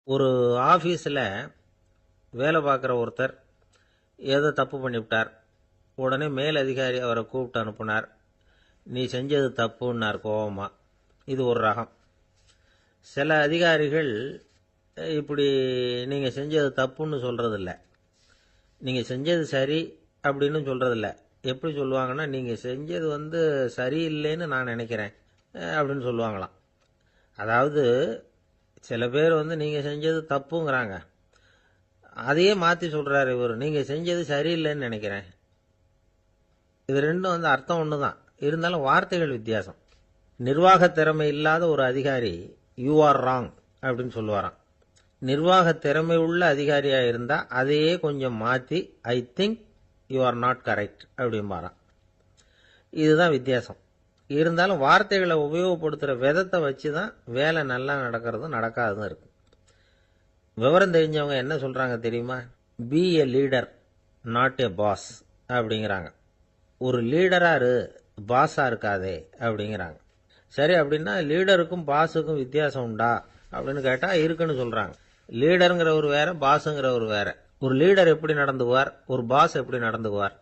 ஒரு ஆஃபீஸில் வேலை பார்க்குற ஒருத்தர் ஏதோ தப்பு பண்ணிவிட்டார். உடனே மேலதிகாரி அவரை கூப்பிட்டு அனுப்புனார். நீ செஞ்சது தப்புன்னார் கோபமா. இது ஒரு ரகம். சில அதிகாரிகள் இப்படி நீங்கள் செஞ்சது தப்புன்னு சொல்கிறதில்ல, நீங்கள் செஞ்சது சரி அப்படின்னு சொல்கிறதில்ல. எப்படி சொல்லுவாங்கன்னா, நீங்கள் செஞ்சது சரியில்லைன்னு நான் நினைக்கிறேன் அப்படின்னு சொல்லுவாங்களாம். அதாவது சில பேர் நீங்கள் செஞ்சது தப்புங்கிறாங்க, அதையே மாற்றி சொல்கிறாரு இவர், நீங்கள் செஞ்சது சரியில்லைன்னு நினைக்கிறேன். இது ரெண்டும் அர்த்தம் ஒன்று தான், இருந்தாலும் வார்த்தைகள் வித்தியாசம். நிர்வாக திறமை இல்லாத ஒரு அதிகாரி யூ ஆர் ராங் அப்படின்னு சொல்லுவாராம். நிர்வாக திறமை உள்ள அதிகாரியாக இருந்தால் அதையே கொஞ்சம் மாற்றி I think you are not correct அப்படிம்பாராம். இதுதான் வித்தியாசம். இருந்தாலும் வார்த்தைகளை உபயோகப்படுத்துகிற விதத்தை வச்சு தான் வேலை நல்லா நடக்கிறதும் நடக்காததும் இருக்கு. விவரம் தெரிஞ்சவங்க என்ன சொல்கிறாங்க தெரியுமா? Be a leader not a boss அப்படிங்கிறாங்க. ஒரு லீடராக பாஸாக இருக்காதே அப்படிங்கிறாங்க. சரி, அப்படின்னா லீடருக்கும் பாஸுக்கும் வித்தியாசம் உண்டா அப்படின்னு கேட்டால் இருக்குன்னு சொல்கிறாங்க. லீடருங்கிறவர் வேற, பாஸுங்கிறவர் வேற. ஒரு லீடர் எப்படி நடந்துக்குவார், ஒரு பாஸ் எப்படி நடந்துக்குவார்,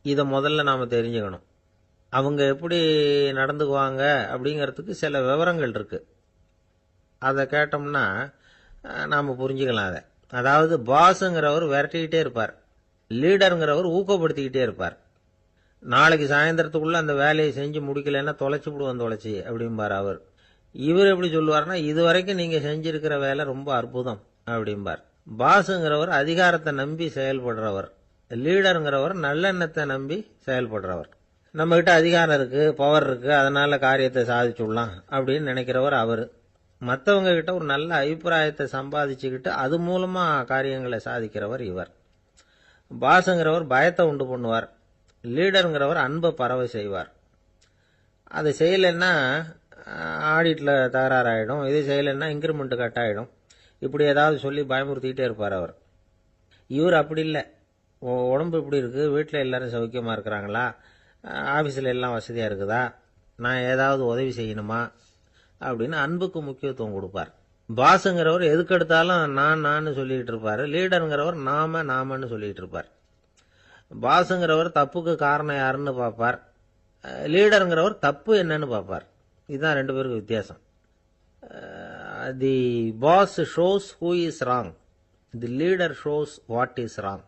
இதை முதல்ல நாம் தெரிஞ்சுக்கணும். அவங்க எப்படி நடந்துக்குவாங்க அப்படிங்கிறதுக்கு சில விவரங்கள் இருக்கு. அதை கேட்டோம்னா நாம் புரிஞ்சுக்கலாம் அதை. அதாவது பாஸுங்கிறவர் விரட்டிக்கிட்டே இருப்பார், லீடருங்கிறவர் ஊக்கப்படுத்திக்கிட்டே இருப்பார். நாளைக்கு சாயந்தரத்துக்குள்ள அந்த வேலையை செஞ்சு முடிக்கலைன்னா தொலைச்சி விடுவோம் தொலைச்சி அப்படிம்பார் அவர். இவர் எப்படி சொல்லுவார்னா, இது வரைக்கும் நீங்கள் செஞ்சிருக்கிற வேலை ரொம்ப அற்புதம் அப்படிம்பார். பாஸுங்கிறவர் அதிகாரத்தை நம்பி செயல்படுறவர், லீடருங்கிறவர் நல்லெண்ணத்தை நம்பி செயல்படுறவர். நம்மகிட்ட அதிகாரம் இருக்கு, பவர் இருக்கு, அதனால காரியத்தை சாதிச்சுடலாம் அப்படின்னு நினைக்கிறவர் அவர். மற்றவங்க கிட்ட ஒரு நல்ல அபிப்பிராயத்தை சம்பாதிச்சுக்கிட்டு அது மூலமா காரியங்களை சாதிக்கிறவர் இவர். பாஸுங்கிறவர் பயத்தை உண்டு பண்ணுவார், லீடருங்கிறவர் அன்பை பரவ செய்வார். அதை செய்யலைன்னா ஆடிட்டில் தகராறாயிடும், இது செய்யலைன்னா இன்க்ரிமெண்ட் கட் ஆகிடும், இப்படி ஏதாவது சொல்லி பயமுறுத்திக்கிட்டே இருப்பார் அவர். இவர் அப்படி இல்லை. உடம்பு இப்படி இருக்குது, வீட்டில் எல்லாரும் சௌக்கியமாக இருக்கிறாங்களா, ஆஃபீஸில் எல்லாம் வசதியாக இருக்குதா, நான் ஏதாவது உதவி செய்யணுமா அப்படின்னு அன்புக்கு முக்கியத்துவம் கொடுப்பார். பாஸுங்கிறவர் எதுக்கெடுத்தாலும் நான் சொல்லிக்கிட்டு இருப்பார், லீடருங்கிறவர் நாமன்னு சொல்லிக்கிட்டு இருப்பார். பாஸுங்கிறவர் தப்புக்கு காரணம் யாருன்னு பார்ப்பார், லீடருங்கிறவர் தப்பு என்னன்னு பார்ப்பார். இதுதான் ரெண்டு பேருக்கு வித்தியாசம். The boss shows who is wrong, the leader shows what is wrong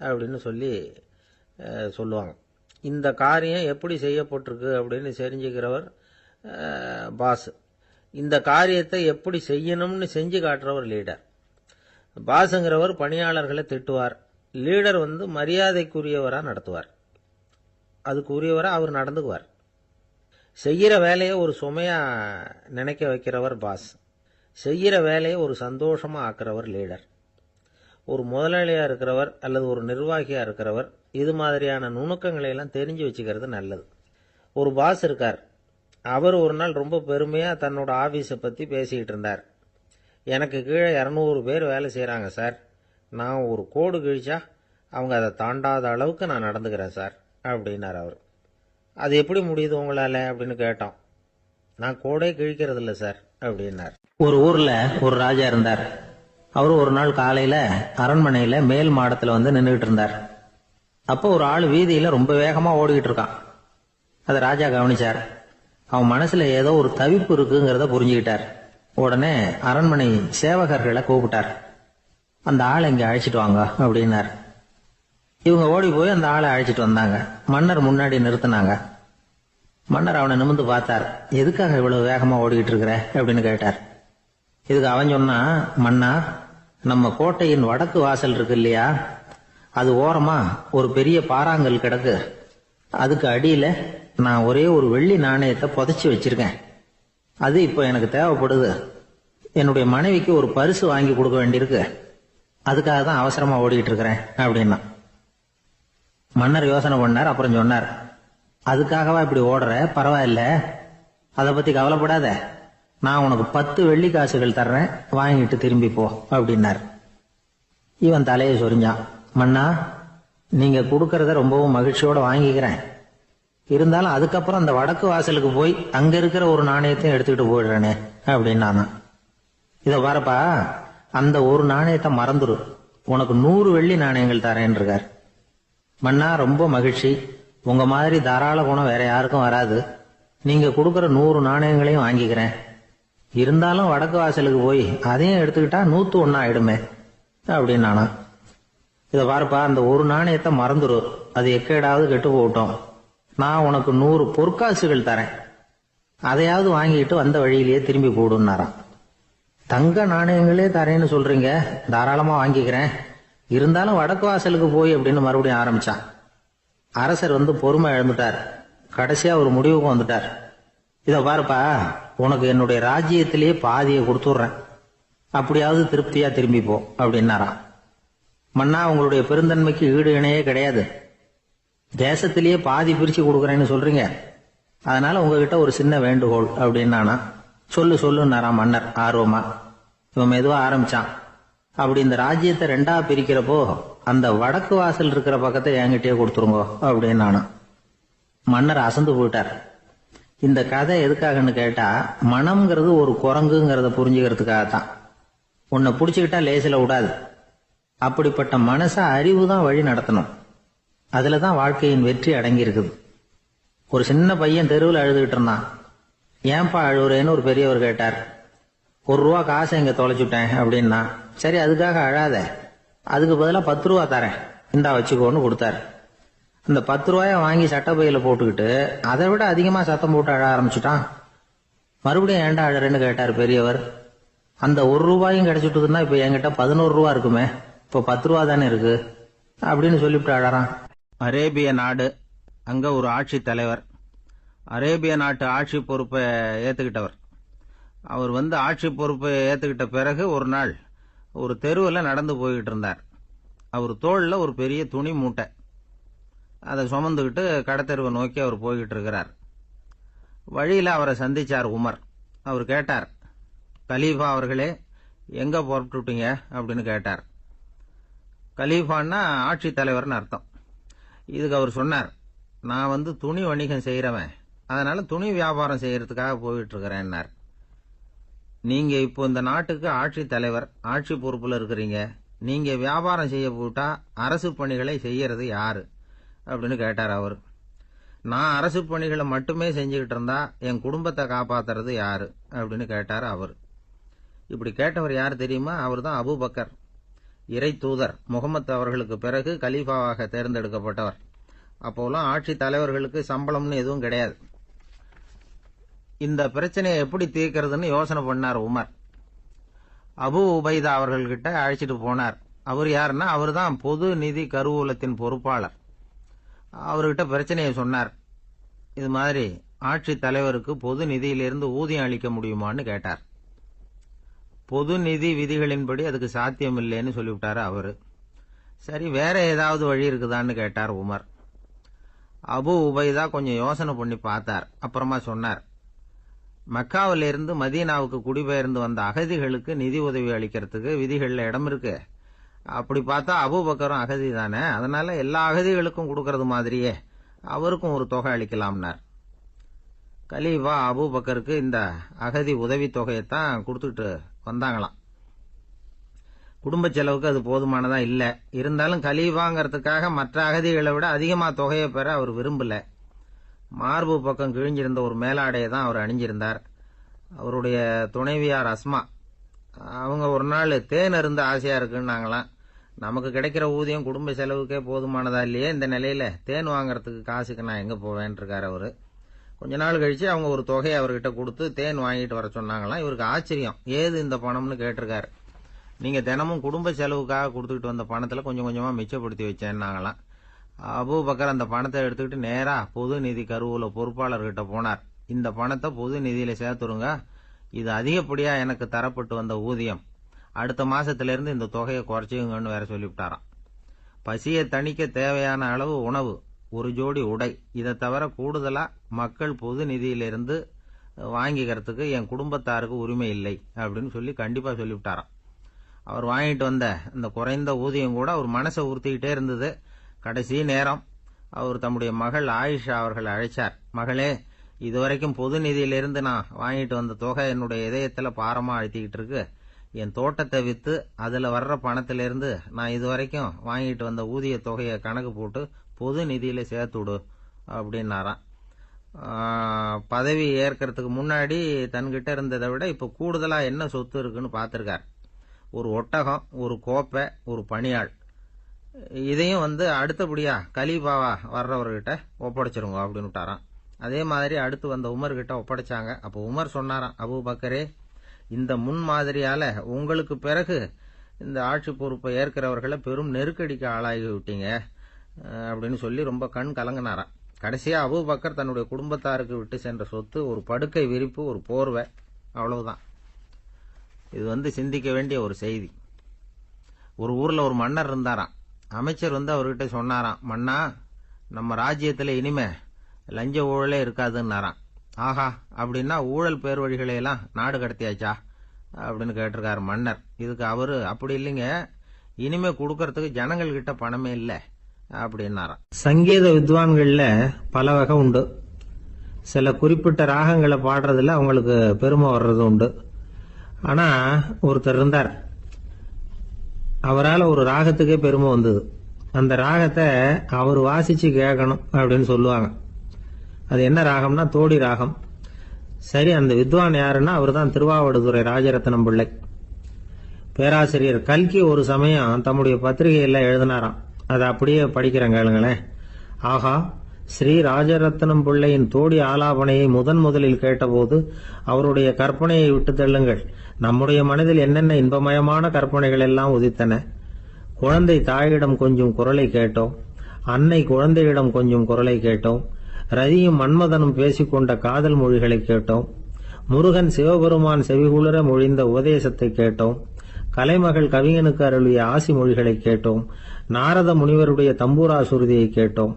அப்படின்னு சொல்லுவாங்க. இந்த காரியம் எப்படி செய்யப்பட்டிருக்கு அப்படின்னு தெரிஞ்சுக்கிறவர் பாஸ். இந்த காரியத்தை எப்படி செய்யணும்னு செஞ்சு காட்டுறவர் லீடர். பாஸுங்கிறவர் பணியாளர்களை திட்டுவார், லீடர் மரியாதைக்குரியவராக நடத்துவார், அதுக்குரியவராக அவர் நடந்துக்குவார். செய்கிற வேலையை ஒரு சுமையா நினைக்க வைக்கிறவர் பாஸ், செய்கிற வேலையை ஒரு சந்தோஷமா ஆக்குறவர் லீடர். ஒரு முதலாளியா இருக்கிறவர் அல்லது ஒரு நிர்வாகியா இருக்கிறவர் இது மாதிரியான நுணுக்கங்களை எல்லாம் தெரிஞ்சு வச்சுக்கிறது நல்லது. ஒரு பாஸ் இருக்கார், அவர் ஒரு நாள் ரொம்ப பெருமையா தன்னோட ஆபீஸை பத்தி பேசிக்கிட்டு இருந்தார். எனக்கு கீழே 200 பேர் வேலை செய்யறாங்க சார், நான் ஒரு கோடு கிழிச்சா அவங்க அதை தாண்டாத அளவுக்கு நான் நடந்துக்கிறேன் சார் அப்படின்னார் அவர். அது எப்படி முடியுது உங்களால அப்படின்னு கேட்டோம். நான் கோடே கிழிக்கிறது இல்லை சார் அப்படின்னார். ஒரு ஊர்ல ஒரு ராஜா இருந்தார். அவரு ஒரு நாள் காலையில அரண்மனையில மேல் மாடத்துல நின்றுகிட்டு இருந்தார். அப்போ ஒரு ஆள் வீதியில ரொம்ப வேகமா ஓடிக்கிட்டு இருக்கான். அதை ராஜா கவனிச்சார். அவன் மனசுல ஏதோ ஒரு தவிப்பு இருக்குங்கிறத புரிஞ்சுக்கிட்டார். உடனே அரண்மனை சேவகர்களை கூப்பிட்டார். அந்த ஆளை இங்க அழைச்சிட்டு வாங்க அப்படின்னார். இவங்க ஓடி போய் அந்த ஆளை அழைச்சிட்டு வந்தாங்க. மன்னர் முன்னாடி நிறுத்தினாங்க. மன்னர் அவனை நிமிர்ந்து பார்த்தார். எதுக்காக இவ்வளவு வேகமா ஓடிக்கிட்டு இருக்கிற அப்படின்னு கேட்டார். இதுக்கு அவன் சொன்னா, மன்னா, நம்ம கோட்டையின் வடக்கு வாசல் இருக்கு இல்லையா, அது ஓரமா ஒரு பெரிய பாறாங்கல் கிடக்கு, அதுக்கு அடியில நான் ஒரே ஒரு வெள்ளி நாணயத்தை புதைச்சி வச்சிருக்கேன், அது இப்போ எனக்கு தேவைப்படுது, என்னுடைய மனைவிக்கு ஒரு பரிசு வாங்கி கொடுக்க வேண்டியிருக்கு, அதுக்காக தான் அவசரமா ஓடிக்கிட்டு இருக்கிறேன் அப்படின்னா. மன்னர் யோசனை பண்ணார். அப்புறம் சொன்னார், அதுக்காகவா இப்படி ஓடுற, பரவாயில்ல, அதை பத்தி கவலைப்படாத, நான் உனக்கு 10 வெள்ளி காசுகள் தர்றேன், வாங்கிட்டு திரும்பி போ அப்படின்னார். இவன் தலையை சொரிஞ்சான். மன்னா, நீங்க கொடுக்கறத ரொம்பவும் மகிழ்ச்சியோட வாங்கிக்கிறேன், இருந்தாலும் அதுக்கப்புறம் அந்த வடக்கு வாசலுக்கு போய் அங்க இருக்கிற ஒரு நாணயத்தையும் எடுத்துக்கிட்டு போயிடுறேனே அப்படின்னா. இத பாருப்பா, அந்த ஒரு நாணயத்தை மறந்துரு, உனக்கு 100 வெள்ளி நாணயங்கள் தரேன் இருக்கார். மன்னா, ரொம்ப மகிழ்ச்சி. உங்க மாதிரி தாராள குணம் வேற யாருக்கும் வராது. நீங்க கொடுக்கற 100 நாணயங்களையும் வாங்கிக்கிறேன். இருந்தாலும் வடக்கு வாசலுக்கு போய் அதையும் எடுத்துக்கிட்டா 101 ஆயிடுமே அப்படின்னு நானா. இத பாருப்பா, அந்த ஒரு நாணயத்தை மறந்துரு, அது எக்கேடாவது கெட்டு போகட்டும். நான் உனக்கு 100 பொற்காசுகள் தரேன், அதையாவது வாங்கிட்டு வந்த வழியிலேயே திரும்பி போடுன்னாராம். தங்க நாணயங்களே தரேன்னு சொல்றீங்க, தாராளமா வாங்கிக்கிறேன். இருந்தாலும் வடக்கு வாசலுக்கு போய் அப்படின்னு மறுபடியும் ஆரம்பிச்சான். அரசர் பொறுமை இழந்துட்டார். கடைசியா ஒரு முடிவுக்கு வந்துட்டார். இத பாருப்பா, உனக்கு என்னுடைய ராஜ்யத்திலேயே பாதியை கொடுத்துடுறேன், அப்படியாவது திருப்தியா திரும்பி போ அப்படின்னாராம். மன்னா, உங்களுடைய பெருந்தன்மைக்கு ஈடு இணையே கிடையாது. தேசத்திலேயே பாதி பிரிச்சு கொடுக்கறேன்னு சொல்றீங்க, அதனால உங்ககிட்ட ஒரு சின்ன வேண்டுகோள் அப்படின்னானா. சொல்லுன்னாராம் மன்னர் ஆர்வமா. இவன் மெதுவா ஆரம்பிச்சான். அப்படி இந்த ராஜ்யத்தை 2ஆ பிரிக்கிறப்போ அந்த வடக்கு வாசல் இருக்கிற பக்கத்தை என்கிட்டயே கொடுத்துருங்கோ அப்படின்னானா. மன்னர் அசந்து போயிட்டார். இந்த கதை எதுக்காகன்னு கேட்டா, மனம்ங்கிறது ஒரு குரங்குங்கிறத புரிஞ்சுக்கிறதுக்காகத்தான். உன்னை புடிச்சுக்கிட்டா லேசில விடாது. அப்படிப்பட்ட மனச அறிவு தான் வழி நடத்தணும். அதுலதான் வாழ்க்கையின் வெற்றி அடங்கி இருக்குது. ஒரு சின்ன பையன் தெருவில் அழுதுகிட்டு இருந்தான். ஏன்பா அழுவுறேன்னு ஒரு பெரியவர் கேட்டார். 1 ரூபா காசை இங்க தொலைச்சுட்டேன் அப்படின்னா. சரி, அதுக்காக அழாத, அதுக்கு பதிலா 10 ரூபா தரேன், இந்தா வச்சுக்கோன்னு கொடுத்தாரு. அந்த 10 ரூபாய வாங்கி சட்டப்பையில போட்டுக்கிட்டு அதை விட அதிகமா சத்தம் போட்டு அழ ஆரம்பிச்சுட்டான். மறுபடியும் ஏன்டா அழறேன்னு கேட்டார் பெரியவர். அந்த 1 ரூபாயும் கிடைச்சிட்டுதுன்னா இப்ப என்கிட்ட 11 ரூபா இருக்குமே, இப்ப 10 ரூபா தானே இருக்கு அப்படின்னு சொல்லிவிட்டு அழறான். அரேபிய நாடு, அங்க ஒரு ஆட்சி தலைவர். அரேபிய நாட்டு ஆட்சி பொறுப்பை ஏத்துக்கிட்டவர். அவர் ஆட்சி பொறுப்பை ஏத்துக்கிட்ட பிறகு ஒரு நாள் ஒரு தெருவில் நடந்து போய்கிட்டு இருந்தார். அவர் தோள்ல ஒரு பெரிய துணி மூட்டை, அதை சுமந்துகிட்டு கடத்தெருவை நோக்கி அவர் போய்கிட்டு இருக்கிறார். வழியில அவரை சந்திச்சார் உமர். அவர் கேட்டார், கலீஃபா அவர்களே, எங்க புறப்பட்டுட்டீங்க அப்படின்னு கேட்டார். கலீஃபான்னா ஆட்சி தலைவர்னு அர்த்தம். இதுக்கு அவர் சொன்னார், நான் துணி வணிகம் செய்யறவன், அதனால துணி வியாபாரம் செய்யறதுக்காக போயிட்டு இருக்கிறேன்னார். நீங்க இப்போ இந்த நாட்டுக்கு ஆட்சி தலைவர், ஆட்சி பொறுப்புல இருக்கிறீங்க. நீங்க வியாபாரம் செய்ய போட்டா அரசு பணிகளை செய்யறது யாரு அப்படின்னு கேட்டார் அவர். நான் அரசு பணிகளை மட்டுமே செஞ்சுக்கிட்டு இருந்தா என் குடும்பத்தை காப்பாத்துறது யாரு அப்படின்னு கேட்டார் அவர். இப்படி கேட்டவர் யார் தெரியுமா? அவர் தான் அபூபக்கர், இறை தூதர் முகமது அவர்களுக்கு பிறகு கலீஃபாவாக தேர்ந்தெடுக்கப்பட்டவர். அப்போலாம் ஆட்சி தலைவர்களுக்கு சம்பளம்னு எதுவும் கிடையாது. இந்த பிரச்சனையை எப்படி தீர்க்கிறதுன்னு யோசனை பண்ணார் உமர். அபு உபைதா அவர்கள்கிட்ட அழைச்சிட்டு போனார். அவர் யாருன்னா, அவர் தான் பொது நிதி கருவூலத்தின் பொறுப்பாளர். அவர்கிட்ட பிரச்சனையை சொன்னார். இது மாதிரி ஆட்சி தலைவருக்கு பொது நிதியிலிருந்து ஊதியம் அளிக்க முடியுமான்னு கேட்டார். பொது நிதி விதிகளின்படி அதுக்கு சாத்தியம் இல்லைன்னு சொல்லிவிட்டாரு அவரு. சரி, வேற ஏதாவது வழி இருக்குதான்னு கேட்டார் உமர். அபு உபைதா கொஞ்சம் யோசனை பண்ணி பார்த்தார். அப்புறமா சொன்னார், மக்காவிலிருந்து மதீனாவுக்கு குடிபெயர்ந்து வந்த அகதிகளுக்கு நிதி உதவி அளிக்கிறதுக்கு விதிகள்ல இடம் இருக்கு. அப்படி பார்த்தா அபூபக்கரும் அகதி தானே, அதனால எல்லா அகதிகளுக்கும் கொடுக்கறது மாதிரியே அவருக்கும் ஒரு தொகை அளிக்கலாம்னார். கலீஃபா அபூபக்கருக்கு இந்த அகதி உதவி தொகையைத்தான் கொடுத்துட்டு வந்தாங்களாம். குடும்ப செலவுக்கு அது போதுமானதா இல்ல. இருந்தாலும் கலீஃபாங்கிறதுக்காக மற்ற அகதிகளை விட அதிகமா தொகையை பெற அவர் விரும்பல. மார்பு பக்கம் கிழிஞ்சிருந்த ஒரு மேலாடையை தான் அவர் அணிஞ்சிருந்தார். அவருடைய துணைவியார் அஸ்மா, அவங்க ஒரு நாள் தேன் அருந்து ஆசையா இருக்குன்னாங்களாம். நமக்கு கிடைக்கிற ஊதியம் குடும்ப செலவுக்கே போதுமானதா இல்லையே, இந்த நிலையில தேன் வாங்கறதுக்கு காசுக்கு நான் எங்க போவேன் இருக்காரு அவரு. கொஞ்ச நாள் கழிச்சு அவங்க ஒரு தொகையை அவர்கிட்ட கொடுத்து தேன் வாங்கிட்டு வர சொன்னாங்களாம். இவருக்கு ஆச்சரியம், ஏது இந்த பணம்னு கேட்டிருக்காரு. நீங்க தினமும் குடும்ப செலவுக்காக கொடுத்துக்கிட்டு வந்த பணத்துல கொஞ்சம் கொஞ்சமா மிச்சப்படுத்தி வச்சேன்னாங்களாம். அபூபக்கர் அந்த பணத்தை எடுத்துக்கிட்டு நேரா பொது நிதி கருவூல பொறுப்பாளர்கிட்ட போனார். இந்த பணத்தை பொது நிதியில சேர்த்துருங்க, இது அதிகப்படியா எனக்கு தரப்பட்டு வந்த ஊதியம், அடுத்த மாசத்திலிருந்து இந்த தொகையை குறைச்சுங்கன்னு வேற சொல்லிவிட்டாராம். பசியை தணிக்க தேவையான அளவு உணவு, ஒரு ஜோடி உடை, இதை தவிர கூடுதலா மக்கள் பொது நிதியிலிருந்து வாங்கிக்கிறதுக்கு என் குடும்பத்தாருக்கு உரிமை இல்லை அப்படின்னு சொல்லி கண்டிப்பா சொல்லிவிட்டாராம். அவர் வாங்கிட்டு வந்த இந்த குறைந்த ஊதியம் கூட அவர் மனசை உறுத்திக்கிட்டே இருந்தது. கடைசி நேரம் அவர் தம்முடைய மகள் ஆயிஷா அவர்களை அழைச்சார். மகளே, இதுவரைக்கும் பொது நிதியிலிருந்து நான் வாங்கிட்டு வந்த தொகை என்னுடைய இதயத்துல பாரமா அழுத்திக்கிட்டு இருக்கு, என் தோட்டத்தை விற்று அதில் வர்ற பணத்திலிருந்து நான் இதுவரைக்கும் வாங்கிட்டு வந்த ஊதிய தொகையை கணக்கு போட்டு பொது நிதியில் சேர்த்து விடு அப்படின்னாராம். பதவி ஏற்கிறதுக்கு முன்னாடி தன்கிட்ட இருந்ததை விட இப்போ கூடுதலாக என்ன சொத்து இருக்குன்னு பார்த்துருக்கார். ஒரு ஒட்டகம், ஒரு கோப்பை, ஒரு பணியாள். இதையும் அடுத்தபடியா கலீஃபாவா வர்றவர்கிட்ட ஒப்படைச்சிருங்க அப்படின்னு விட்டாராம். அதே மாதிரி அடுத்து வந்த உமர்கிட்ட ஒப்படைச்சாங்க. அப்போ உமர் சொன்னாராம், அபூபக்கரே, இந்த முன்மாதிரியால உங்களுக்கு பிறகு இந்த ஆட்சி பொறுப்பை ஏற்கிறவர்களை பெரும் நெருக்கடிக்கு ஆளாகி விட்டீங்க அப்படின்னு சொல்லி ரொம்ப கண் கலங்கினாராம். கடைசியா அபூபக்கர் தன்னுடைய குடும்பத்தாருக்கு விட்டு சென்ற சொத்து ஒரு படுக்கை விரிப்பு, ஒரு போர்வை, அவ்வளவுதான். இது சிந்திக்க வேண்டிய ஒரு செய்தி. ஒரு ஊர்ல ஒரு மன்னர் இருந்தாராம். அமைச்சர் அவர்கிட்ட சொன்னாராம், மன்னா, நம்ம ராஜ்யத்துல இனிமே லஞ்ச ஊழலே இருக்காதுன்னாராம். ஆஹா, அப்படின்னா ஊழல் பேர் வழிகளை எல்லாம் நாடு கடத்தியாச்சா அப்படின்னு கேட்டிருக்காரு மன்னர். இதுக்கு அவரு, அப்படி இல்லைங்க, இனிமே கொடுக்கறதுக்கு ஜனங்கள் கிட்ட பணமே இல்லை அப்படின்னாராம். சங்கீத வித்வான்கள்ல பல வகை உண்டு. சில குறிப்பிட்ட ராகங்களை பாடுறதுல அவங்களுக்கு பெருமை வர்றது உண்டு. ஆனா ஒருத்தர் இருந்தார், அவரால் ஒரு ராகத்துக்கே பெருமை வந்தது. அந்த ராகத்தை அவர் வாசிச்சு கேட்கணும் அப்படின்னு சொல்லுவாங்க. அது என்ன ராகம்னா தோடி ராகம். சரி, அந்த வித்வான் யாருன்னா அவர் தான் திருவாவடுதுறை ராஜரத்னம் பிள்ளை. பேராசிரியர் கல்கி ஒரு சமயம் தம்முடைய பத்திரிகையில் எழுதினாராம். அதை அப்படியே படிக்கிறேன் கேளுங்களேன். ஆகா, ஸ்ரீ ராஜரத்னம் பிள்ளையின் தோடி ஆலாபனையை முதலில் கேட்டபோது அவருடைய கற்பனையை விட்டு தள்ளுங்கள். நம்முடைய மனதில் என்னென்ன இன்பமயமான கற்பனைகள் எல்லாம் உதித்தன. குழந்தை தாயிடம் கொஞ்சம் குரலை கேட்டோம், அன்னை குழந்தையிடம் கொஞ்சம் குரலை கேட்டோம், ரதியும் மன்மதனும் பேசிக்கொண்ட காதல் மொழிகளை கேட்டோம், முருகன் சிவபெருமான் செவிகுளிர மொழிந்த உபதேசத்தை கேட்டோம், கலைமகள் கவிஞனுக்கு அருளிய ஆசி மொழிகளை கேட்டோம், நாரத முனிவருடைய தம்பூரா சுருதியை கேட்டோம்,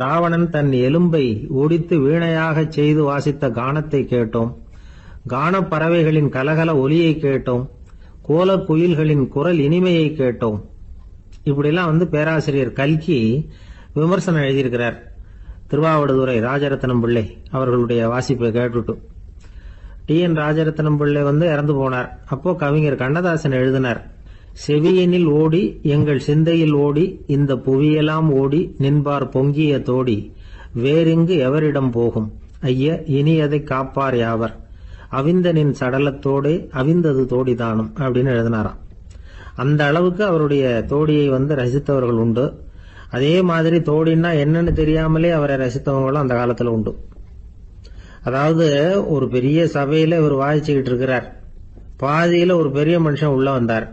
ராவணன் தன் எலும்பை ஒடித்து வீணையாகச் செய்து வாசித்த கானத்தை கேட்டோம், கானப் பறவைகளின் கலகல ஒலியை கேட்டோம், கோலக் குயில்களின் குரல் இனிமையை கேட்டோம். இப்படிலாம் பேராசிரியர் கல்கி விமர்சனம் எழுதியிருக்கிறார். திருவாவடுதுறை ராஜரத்னம் பிள்ளை அவர்களுடைய வாசிப்பை கேட்டுட்டு டி.என். ராஜரத்னம் பிள்ளை இறந்து போனார். அப்போ கவிஞர் கண்ணதாசன் எழுதினார், செவியனில் ஓடி எங்கள் சிந்தையில் ஓடி இந்த புவியெல்லாம் ஓடி நின்பார் பொங்கிய தோடி வேறிங்கு எவரிடம் போகும் ஐய இனி அதை காப்பார் யாவர் அவிந்தனின் சடலத்தோடே அவிந்தது தோடிதானும் அப்படின்னு எழுதினாராம். அந்த அளவுக்கு அவருடைய தோடியை ரசித்தவர்கள் உண்டு. அதே மாதிரி தோடின்னா என்னன்னு தெரியாமலே அவரை ரசித்தவங்களும் அந்த காலத்துல உண்டு. அதாவது ஒரு பெரிய சபையில இவர் வாசிச்சுக்கிட்டு இருக்கிறார். பாதியில ஒரு பெரிய மனுஷன் உள்ள வந்தார்.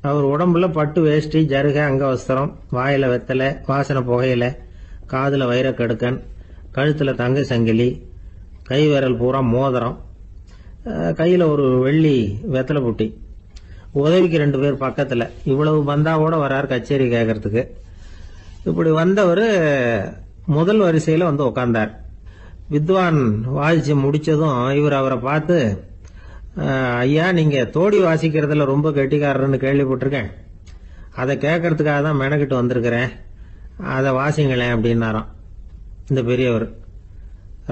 அவர் உடம்புல பட்டு வேஷ்டி, ஜருக, அங்கவஸ்திரம், வாயில வெத்தலை, வாசனை புகையில, காதுல வைரக்கடுக்கன், கழுத்துல தங்க சங்கிலி, கை விரல் பூரா மோதிரம், கையில ஒரு வெள்ளி வெத்தலை புட்டி, உதவிக்கு 2 பேர் பக்கத்துல. இவ்வளவு பந்தாவோட வரார் கச்சேரி கேட்கறதுக்கு. இப்படி வந்தவர் முதல் வரிசையில உட்கார்ந்தார். வித்வான் வாசிச்சு முடிச்சதும் இவர் அவரை பார்த்து, ஐயா, நீங்க தோடி வாசிக்கிறதுல ரொம்ப கெட்டிக்காரர்னு கேள்விப்பட்டிருக்கேன், அதை கேட்கறதுக்காக தான் மெனக்கிட்டு வந்திருக்கிறேன், அதை வாசிங்களேன் அப்படின்னாராம் இந்த பெரியவர்.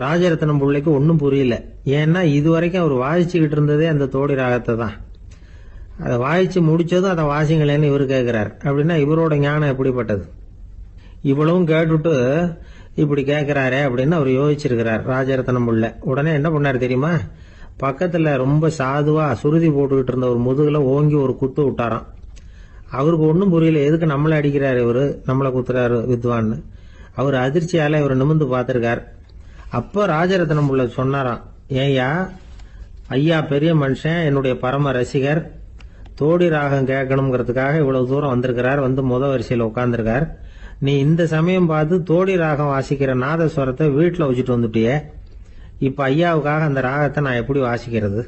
ராஜரத்னம் பிள்ளைக்கு ஒன்றும் புரியல. ஏன்னா இதுவரைக்கும் அவர் வாசிச்சுக்கிட்டு இருந்ததே அந்த தோடி ராகத்தை தான். அதை வாசிச்சு முடிச்சதும் அதை வாசிங்களேன்னு இவர் கேட்கிறார். அப்படின்னா இவரோட ஞானம் எப்படிப்பட்டது? இவ்வளவும் கேட்டுட்டு இப்படி கேட்கிறாரே அப்படின்னு அவர் யோசிச்சிருக்கிறார் ராஜரத்னம் பிள்ளை. உடனே என்ன பண்ணாரு தெரியுமா? பக்கத்துல ரொம்ப சாதுவா சுருதி போட்டுக்கிட்டு இருந்த ஒரு முதுகுல ஓங்கி ஒரு குத்து விட்டாராம். அவருக்கு ஒன்றும் புரியல, எதுக்கு நம்மளை அடிக்கிறாரு இவரு, நம்மளை குத்துறாரு வித்வான்னு. அவர் அதிர்ச்சியால இவர் நிமிர்ந்து பார்த்திருக்கார். அப்ப ராஜரத்னம் பிள்ளை சொன்னாராம், ஏய்யா, ஐயா பெரிய மனுஷன், என்னுடைய பரம ரசிகர், தோடி ராகம் கேட்கணுங்கிறதுக்காக இவ்வளவு தூரம் வந்திருக்கிறார், முத வரிசையில் உட்கார்ந்துருக்கார். நீ இந்த சமயம் பார்த்து தோடி ராகம் வாசிக்கிற நாதஸ்வரத்தை வீட்டில் வச்சுட்டு வந்துட்டியே, இப்ப ஐயாவுக்காக அந்த ராகத்தை நான் எப்படி வாசிக்கிறது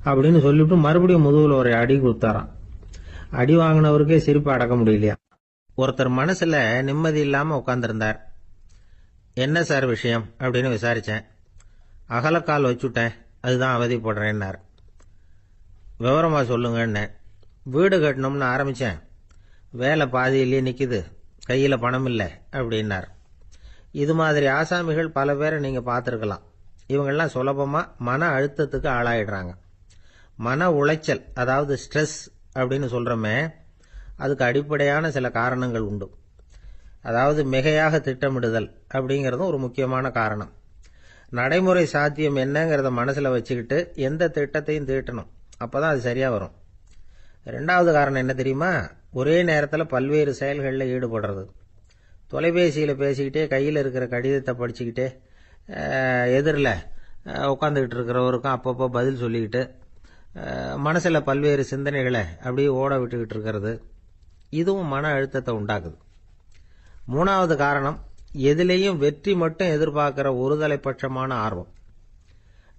அப்படின்னு சொல்லிட்டு மறுபடியும் முதுகுல ஒரு அடி கொடுத்தாராம். அடி வாங்கினவருக்கே சிரிப்பு அடக்க முடியலையா. ஒருத்தர் மனசுல நிம்மதி இல்லாம உட்கார்ந்திருந்தார். என்ன சார் விஷயம் அப்படின்னு விசாரிச்சேன். அகலக்கால் வச்சுட்டேன், அதுதான் அவதிப்படுறேன்னார். விவரமா சொல்லுங்கன்னு. வீடு கட்டணும்னு ஆரம்பிச்சேன், வேலை பாதியிலேயே நிக்குது, கையில பணம் இல்லை அப்படின்னார். இது மாதிரி ஆசாமிகள் பல பேரை நீங்க பார்த்துருக்கலாம். இவங்கெல்லாம் சுலபமா மன அழுத்தத்துக்கு ஆளாயிடுறாங்க. மன உளைச்சல், அதாவது ஸ்ட்ரெஸ் அப்படின்னு சொல்கிறோமே, அதுக்கு அடிப்படையான சில காரணங்கள் உண்டு. அதாவது மிகையாக திட்டமிடுதல் அப்படிங்கிறதும் ஒரு முக்கியமான காரணம். நடைமுறை சாத்தியம் என்னங்கிறத மனசில் வச்சுக்கிட்டு எந்த திட்டத்தையும் தீட்டணும், அப்போ தான் அது சரியாக வரும். ரெண்டாவது காரணம் என்ன தெரியுமா? ஒரே நேரத்தில் பல்வேறு செயல்களில் ஈடுபடுறது. தொலைபேசியில் பேசிக்கிட்டே கையில் இருக்கிற கடிதத்தை படிச்சுக்கிட்டே எதிரில் உட்காந்துக்கிட்டு இருக்கிறவருக்கும் அப்பப்போ பதில் சொல்லிக்கிட்டு மனசில் பல்வேறு சிந்தனைகளை அப்படியே ஓட விட்டுக்கிட்டு இருக்கிறது, இதுவும் மன அழுத்தத்தை உண்டாக்குது. மூணாவது காரணம், எதிலேயும் வெற்றி மட்டும் எதிர்பார்க்குற ஒருதலைப்பட்சமான ஆர்வம்.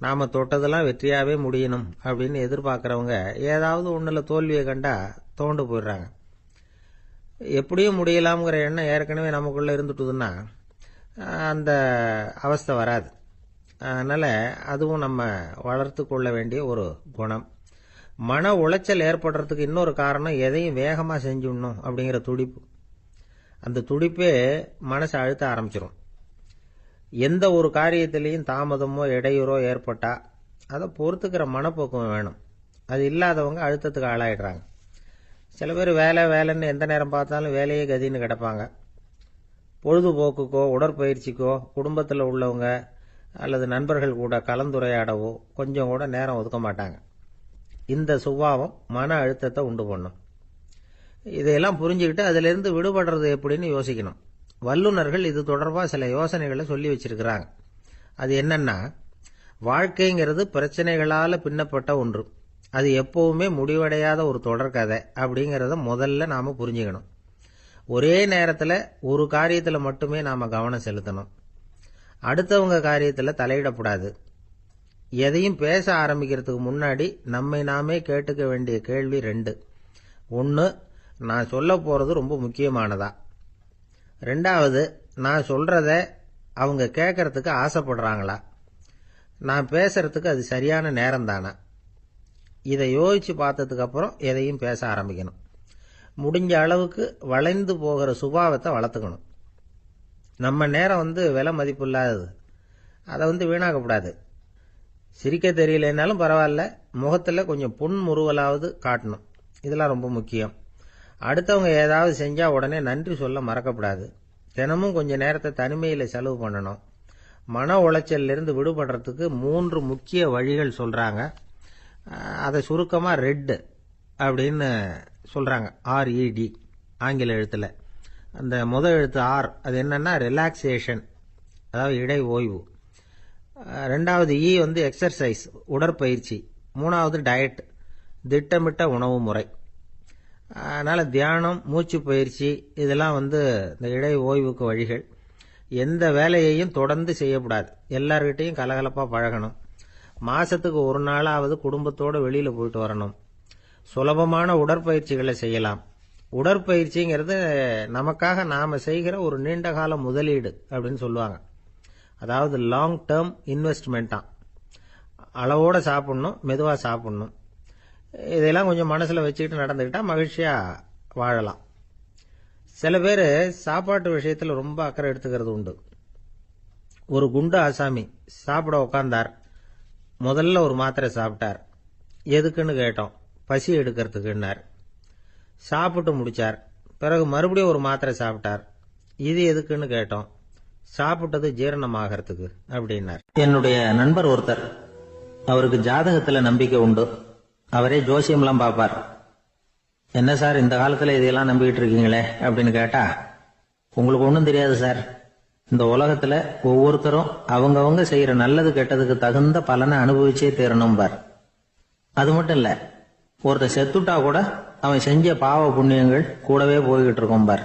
நாம் தொட்டதெல்லாம் வெற்றியாகவே முடியணும் அப்படின்னு எதிர்பார்க்குறவங்க ஏதாவது ஒன்றில் தோல்வியை கண்டா தோண்டு போயிடுறாங்க. எப்படியும் முடியலாம்ங்கிற எண்ணம் ஏற்கனவே நமக்குள்ளே இருந்துட்டுதுன்னா அந்த அவஸ்தை வராது. அதனால் அதுவும் நம்ம வளர்த்து கொள்ள வேண்டிய ஒரு குணம். மன உளைச்சல் ஏற்படுறதுக்கு இன்னொரு காரணம், எதையும் வேகமாக செஞ்சுடணும் அப்படிங்கிற துடிப்பு. அந்த துடிப்பே மனசை அழுத்த ஆரம்பிச்சிடும். எந்த ஒரு காரியத்திலையும் தாமதமோ இடையூறோ ஏற்பட்டால் அதை பொறுத்துக்கிற மனப்போக்கம் வேணும். அது இல்லாதவங்க அழுத்தத்துக்கு ஆளாயிடுறாங்க. சில பேர் வேலைன்னு எந்த நேரம் பார்த்தாலும் வேலையே கதின்னு கிடப்பாங்க. பொழுதுபோக்குக்கோ உடற்பயிற்சிக்கோ குடும்பத்தில் உள்ளவங்க அல்லது நண்பர்கள் கூட கலந்துரையாடவோ கொஞ்சம் கூட நேரம் ஒதுக்க மாட்டாங்க. இந்த சுபாவம் மன அழுத்தத்தை உண்டு பண்ணும். இதையெல்லாம் புரிஞ்சுக்கிட்டு அதிலிருந்து விடுபடுறது எப்படின்னு யோசிக்கணும். வல்லுநர்கள் இது தொடர்பாக சில யோசனைகளை சொல்லி வச்சிருக்கிறாங்க. அது என்னன்னா, வாழ்க்கைங்கிறது பிரச்சனைகளால் பின்னப்பட்ட ஒன்று. அது எப்பவுமே முடிவடையாத ஒரு தொடர்கதை அப்படிங்கிறத முதல்ல நாம் புரிஞ்சுக்கணும். ஒரே நேரத்தில் ஒரு காரியத்தில் மட்டுமே நாம் கவனம் செலுத்தணும். அடுத்தவங்க காரியத்தில் தலையிடக்கூடாது. எதையும் பேச ஆரம்பிக்கிறதுக்கு முன்னாடி நம்மை நாமே கேட்டுக்க வேண்டிய கேள்வி 2. 1, நான் சொல்ல போகிறது ரொம்ப முக்கியமானதா? 2வது, நான் சொல்கிறத அவங்க கேட்கறதுக்கு ஆசைப்படுறாங்களா? நான் பேசுறதுக்கு அது சரியான நேரம் தானா? இதை யோசித்து பார்த்ததுக்கப்புறம் எதையும் பேச ஆரம்பிக்கணும். முடிஞ்ச அளவுக்கு வளைந்து போகிற சுபாவத்தை வளர்த்துக்கணும். நம்ம நேரம் விலை மதிப்பு இல்லாதது, அதை வீணாக்கக்கூடாது. சிரிக்க தெரியலனாலும் பரவாயில்ல, முகத்தில் கொஞ்சம் புன்முறுவலாவது காட்டணும். இதெல்லாம் ரொம்ப முக்கியம். அடுத்தவங்க ஏதாவது செஞ்சால் உடனே நன்றி சொல்ல மறக்கப்படாது. தினமும் கொஞ்சம் நேரத்தை தனிமையில் செலவு பண்ணணும். மன உளைச்சலிருந்து விடுபடுறதுக்கு 3 முக்கிய வழிகள் சொல்கிறாங்க. அதை சுருக்கமாக ரெட் அப்படின்னு சொல்கிறாங்க. RED ஆங்கில எழுத்தில். அந்த முதல் எழுத்து ஆர், அது என்னன்னா ரிலாக்ஸேஷன், அதாவது இடை ஓய்வு. 2வது E எக்ஸர்சைஸ், உடற்பயிற்சி. 3வது டயட், திட்டமிட்ட உணவு முறை. அதனால் தியானம், மூச்சு பயிற்சி இதெல்லாம் இந்த இடை ஓய்வுக்கு வழிகள். எந்த வேலையையும் தொடர்ந்து செய்யக்கூடாது. எல்லார்கிட்டையும் கலகலப்பாக பழகணும். மாதத்துக்கு ஒரு நாளாவது குடும்பத்தோடு வெளியில் போயிட்டு வரணும். சுலபமான உடற்பயிற்சிகளை செய்யலாம். உடற்பயிற்சிங்கிறது நமக்காக நாம் செய்கிற ஒரு நீண்டகால முதலீடு அப்படின்னு சொல்லுவாங்க. அதாவது லாங் டேர்ம் இன்வெஸ்ட்மெண்ட் தான். அளவோடு சாப்பிட்ணும், மெதுவாக சாப்பிட்ணும். இதெல்லாம் கொஞ்சம் மனசில் வச்சுக்கிட்டு நடந்துக்கிட்டால் மகிழ்ச்சியாக வாழலாம். சில பேர் சாப்பாட்டு விஷயத்தில் ரொம்ப அக்கறை எடுத்துக்கிறது உண்டு. ஒரு குண்டு ஆசாமி சாப்பிட உக்காந்தார். முதல்ல ஒரு மாத்திரை சாப்பிட்டார். எதுக்குன்னு கேட்டோம். பசி எடுக்கிறதுக்குன்னார். சாப்பிட்டு முடிச்சார். பிறகு மறுபடியும் ஒரு மாத்திரை சாப்பிட்டார். இது எதுக்குன்னு கேட்டோம். சாப்பிட்டது ஜீரணமாகறதுக்கு அப்படின்னார். என்னுடைய நண்பர் ஒருத்தர், அவருக்கு ஜாதகத்தில் நம்பிக்கை உண்டு. அவரே ஜோசியம்லாம் பார்ப்பார். என்ன சார் இந்த காலத்தில் இதையெல்லாம் நம்பிக்கிட்டு இருக்கீங்களே அப்படின்னு கேட்டா, உங்களுக்கு ஒன்றும் தெரியாது சார். இந்த உலகத்தில் ஒவ்வொருத்தரும் அவங்கவங்க செய்கிற நல்லது கெட்டதுக்கு தகுந்த பலனை அனுபவிச்சே தீரணும் பார். அது மட்டும் இல்லை, ஒருத்தர் செத்துட்டா கூட அவன் செஞ்ச பாவ புண்ணியங்கள் கூடவே போய்கிட்டு இருக்கோம் பார்.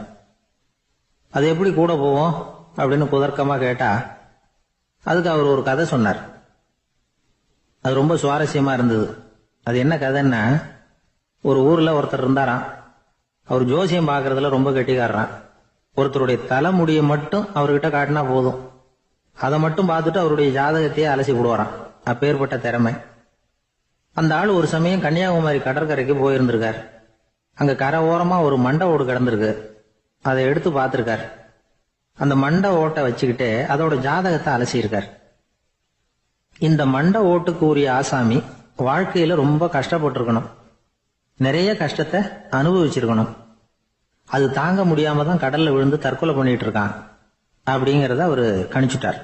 அது எப்படி கூட போவோம் அப்படின்னு குதர்க்கமாக கேட்டா, அதுக்கு அவர் ஒரு கதை சொன்னார். அது ரொம்ப சுவாரஸ்யமா இருந்தது. அது என்ன கதைன்னா, ஒரு ஊர்ல ஒருத்தர் இருந்தாராம். அவர் ஜோசியம் பார்க்கறதுல ரொம்ப கெட்டிக்காரரான். ஒருத்தருடைய தலைமுடியை மட்டும் அவர்கிட்ட காட்டினா போதும், அதை மட்டும் பார்த்துட்டு அவருடைய ஜாதகத்தையே அலசி விடுவாராம். அப்பேற்பட்ட திறமை. அந்த ஆள் ஒரு சமயம் கன்னியாகுமரி கடற்கரைக்கு போயிருந்திருக்கார். அங்க கரை ஓரமா ஒரு மண்டை ஓடு கிடந்திருக்கு. அதை எடுத்து பார்த்திருக்கார். அந்த மண்டை ஓட்டை வச்சுக்கிட்டே அதோட ஜாதகத்தை அலசியிருக்கார். இந்த மண்டை ஓட்டுக்கு உரிய ஆசாமி வாழ்க்கையில ரொம்ப கஷ்டப்பட்டிருக்கணும், நிறைய கஷ்டத்தை அனுபவிச்சிருக்கணும். அது தாங்க முடியாம தான் கடல்ல விழுந்து தற்கொலை பண்ணிட்டு இருக்கான் அப்படிங்கறத அவரு கணிச்சுட்டார்.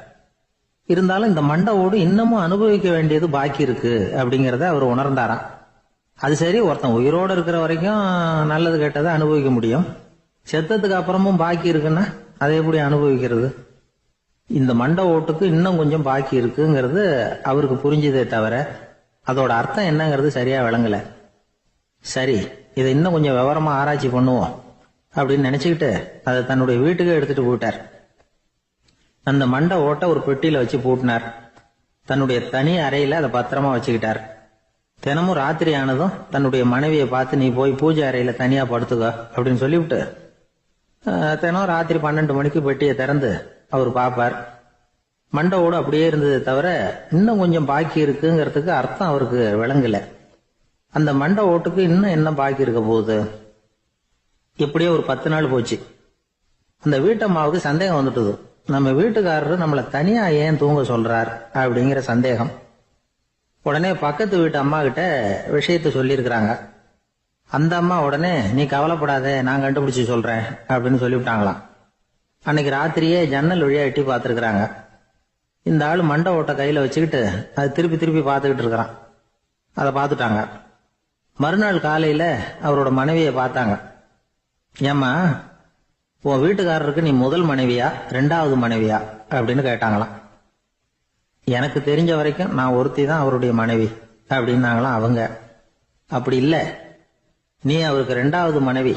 இருந்தாலும் இந்த மண்டை ஓடு இன்னமும் அனுபவிக்க வேண்டியது பாக்கி இருக்கு அப்படிங்கறத அவர் உணர்ந்தாராம். அது சரி, ஒருத்தன் உயிரோடு இருக்கிற வரைக்கும் நல்லது கெட்டதை அனுபவிக்க முடியும், செத்ததுக்கு அப்புறமும் பாக்கி இருக்குன்னா அதை எப்படி அனுபவிக்கிறது? இந்த மண்டை ஓட்டுக்கு இன்னும் கொஞ்சம் பாக்கி இருக்குங்கிறது அவருக்கு புரிஞ்சதே தவிர அதோட அர்த்தம் என்னங்கிறது சரியா விளங்கல. சரி, இதை இன்னும் கொஞ்சம் விவரமா ஆராய்ச்சி பண்ணுவோம் அப்படின்னு நினைச்சுக்கிட்டு அதை தன்னுடைய வீட்டுக்கு எடுத்துட்டு போயிட்டார். அந்த மண்டை ஓட்டை ஒரு பெட்டியில வச்சு பூட்டினார். தன்னுடைய தனி அறையில அதை பத்திரமா வச்சுக்கிட்டார். தினமும் ராத்திரி ஆனதும் தன்னுடைய மனைவியை பார்த்து, நீ போய் பூஜை அறையில தனியா படுத்துக்க அப்படின்னு சொல்லிவிட்டு தினம் ராத்திரி 12 மணிக்கு பெட்டியை திறந்து அவர் பார்ப்பார். மண்டை ஓடு அப்படியே இருந்தது தவிர இன்னும் கொஞ்சம் பாக்கி இருக்குங்கிறதுக்கு அர்த்தம் அவருக்கு விளங்கல. அந்த மண்டை ஓட்டுக்கு இன்னும் என்ன பாக்கி இருக்க போகுது? எப்படியோ ஒரு 10 நாள் போச்சு. அந்த வீட்டம்மாவுக்கு சந்தேகம் வந்துட்டுது. நம்ம வீட்டுக்காரரு நம்மளை தனியா ஏன் தூங்க சொல்றார் அப்படிங்கிற சந்தேகம். உடனே பக்கத்து வீட்டு அம்மா கிட்ட விஷயத்த சொல்லியிருக்கிறாங்க. அந்த அம்மா உடனே, நீ கவலைப்படாத, நான் கண்டுபிடிச்சு சொல்றேன் அப்படின்னு சொல்லிவிட்டாங்களாம். அன்னைக்கு ராத்திரியே ஜன்னல் வழியா எட்டி பார்த்துருக்குறாங்க. இந்த ஆளு மண்டை ஓட்டை கையில வச்சுக்கிட்டு அது திருப்பி திருப்பி பார்த்துக்கிட்டு இருக்கிறான். அதை பார்த்துட்டாங்க. மறுநாள் காலையில அவரோட மனைவியை பார்த்தாங்க. ஏம்மா, உன் வீட்டுக்காரருக்கு நீ முதல் மனைவியா 2வது மனைவியா அப்படின்னு கேட்டாங்களாம். எனக்கு தெரிஞ்ச வரைக்கும் நான் ஒருத்தி தான் அவருடைய மனைவி அப்படின்னாங்களாம் அவங்க. அப்படி இல்ல, நீ அவருக்கு 2வது மனைவி.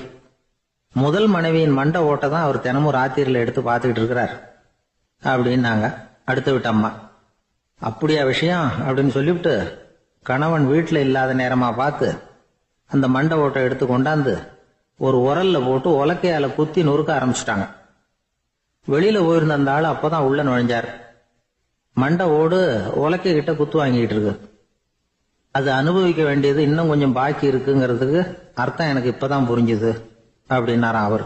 முதல் மனைவியின் மண்டை ஓட்டை தான் அவர் தினமும் ராத்திரியில எடுத்து பார்த்துக்கிட்டு இருக்கிறார் அப்படின்னாங்க அடுத்த வீட்டு அம்மா. அப்படியா விஷயம் அப்படின்னு சொல்லிவிட்டு கணவன் வீட்டுல இல்லாத நேரமா பார்த்து அந்த மண்டை ஓட்டை எடுத்து கொண்டாந்து ஒரு உரல்ல போட்டு உலக்கையால குத்தி நொறுக்க ஆரம்பிச்சுட்டாங்க. வெளியில போயிருந்த அந்த ஆள் அப்பதான் உள்ள நுழைஞ்சார். மண்டை ஓடு உலக்கை கிட்ட குத்து வாங்கிட்டு இருக்கு. அது அனுபவிக்க வேண்டியது இன்னும் கொஞ்சம் பாக்கி இருக்குங்கிறதுக்கு அர்த்தம் எனக்கு இப்பதான் புரிஞ்சுது அப்படின்னாராம் அவர்.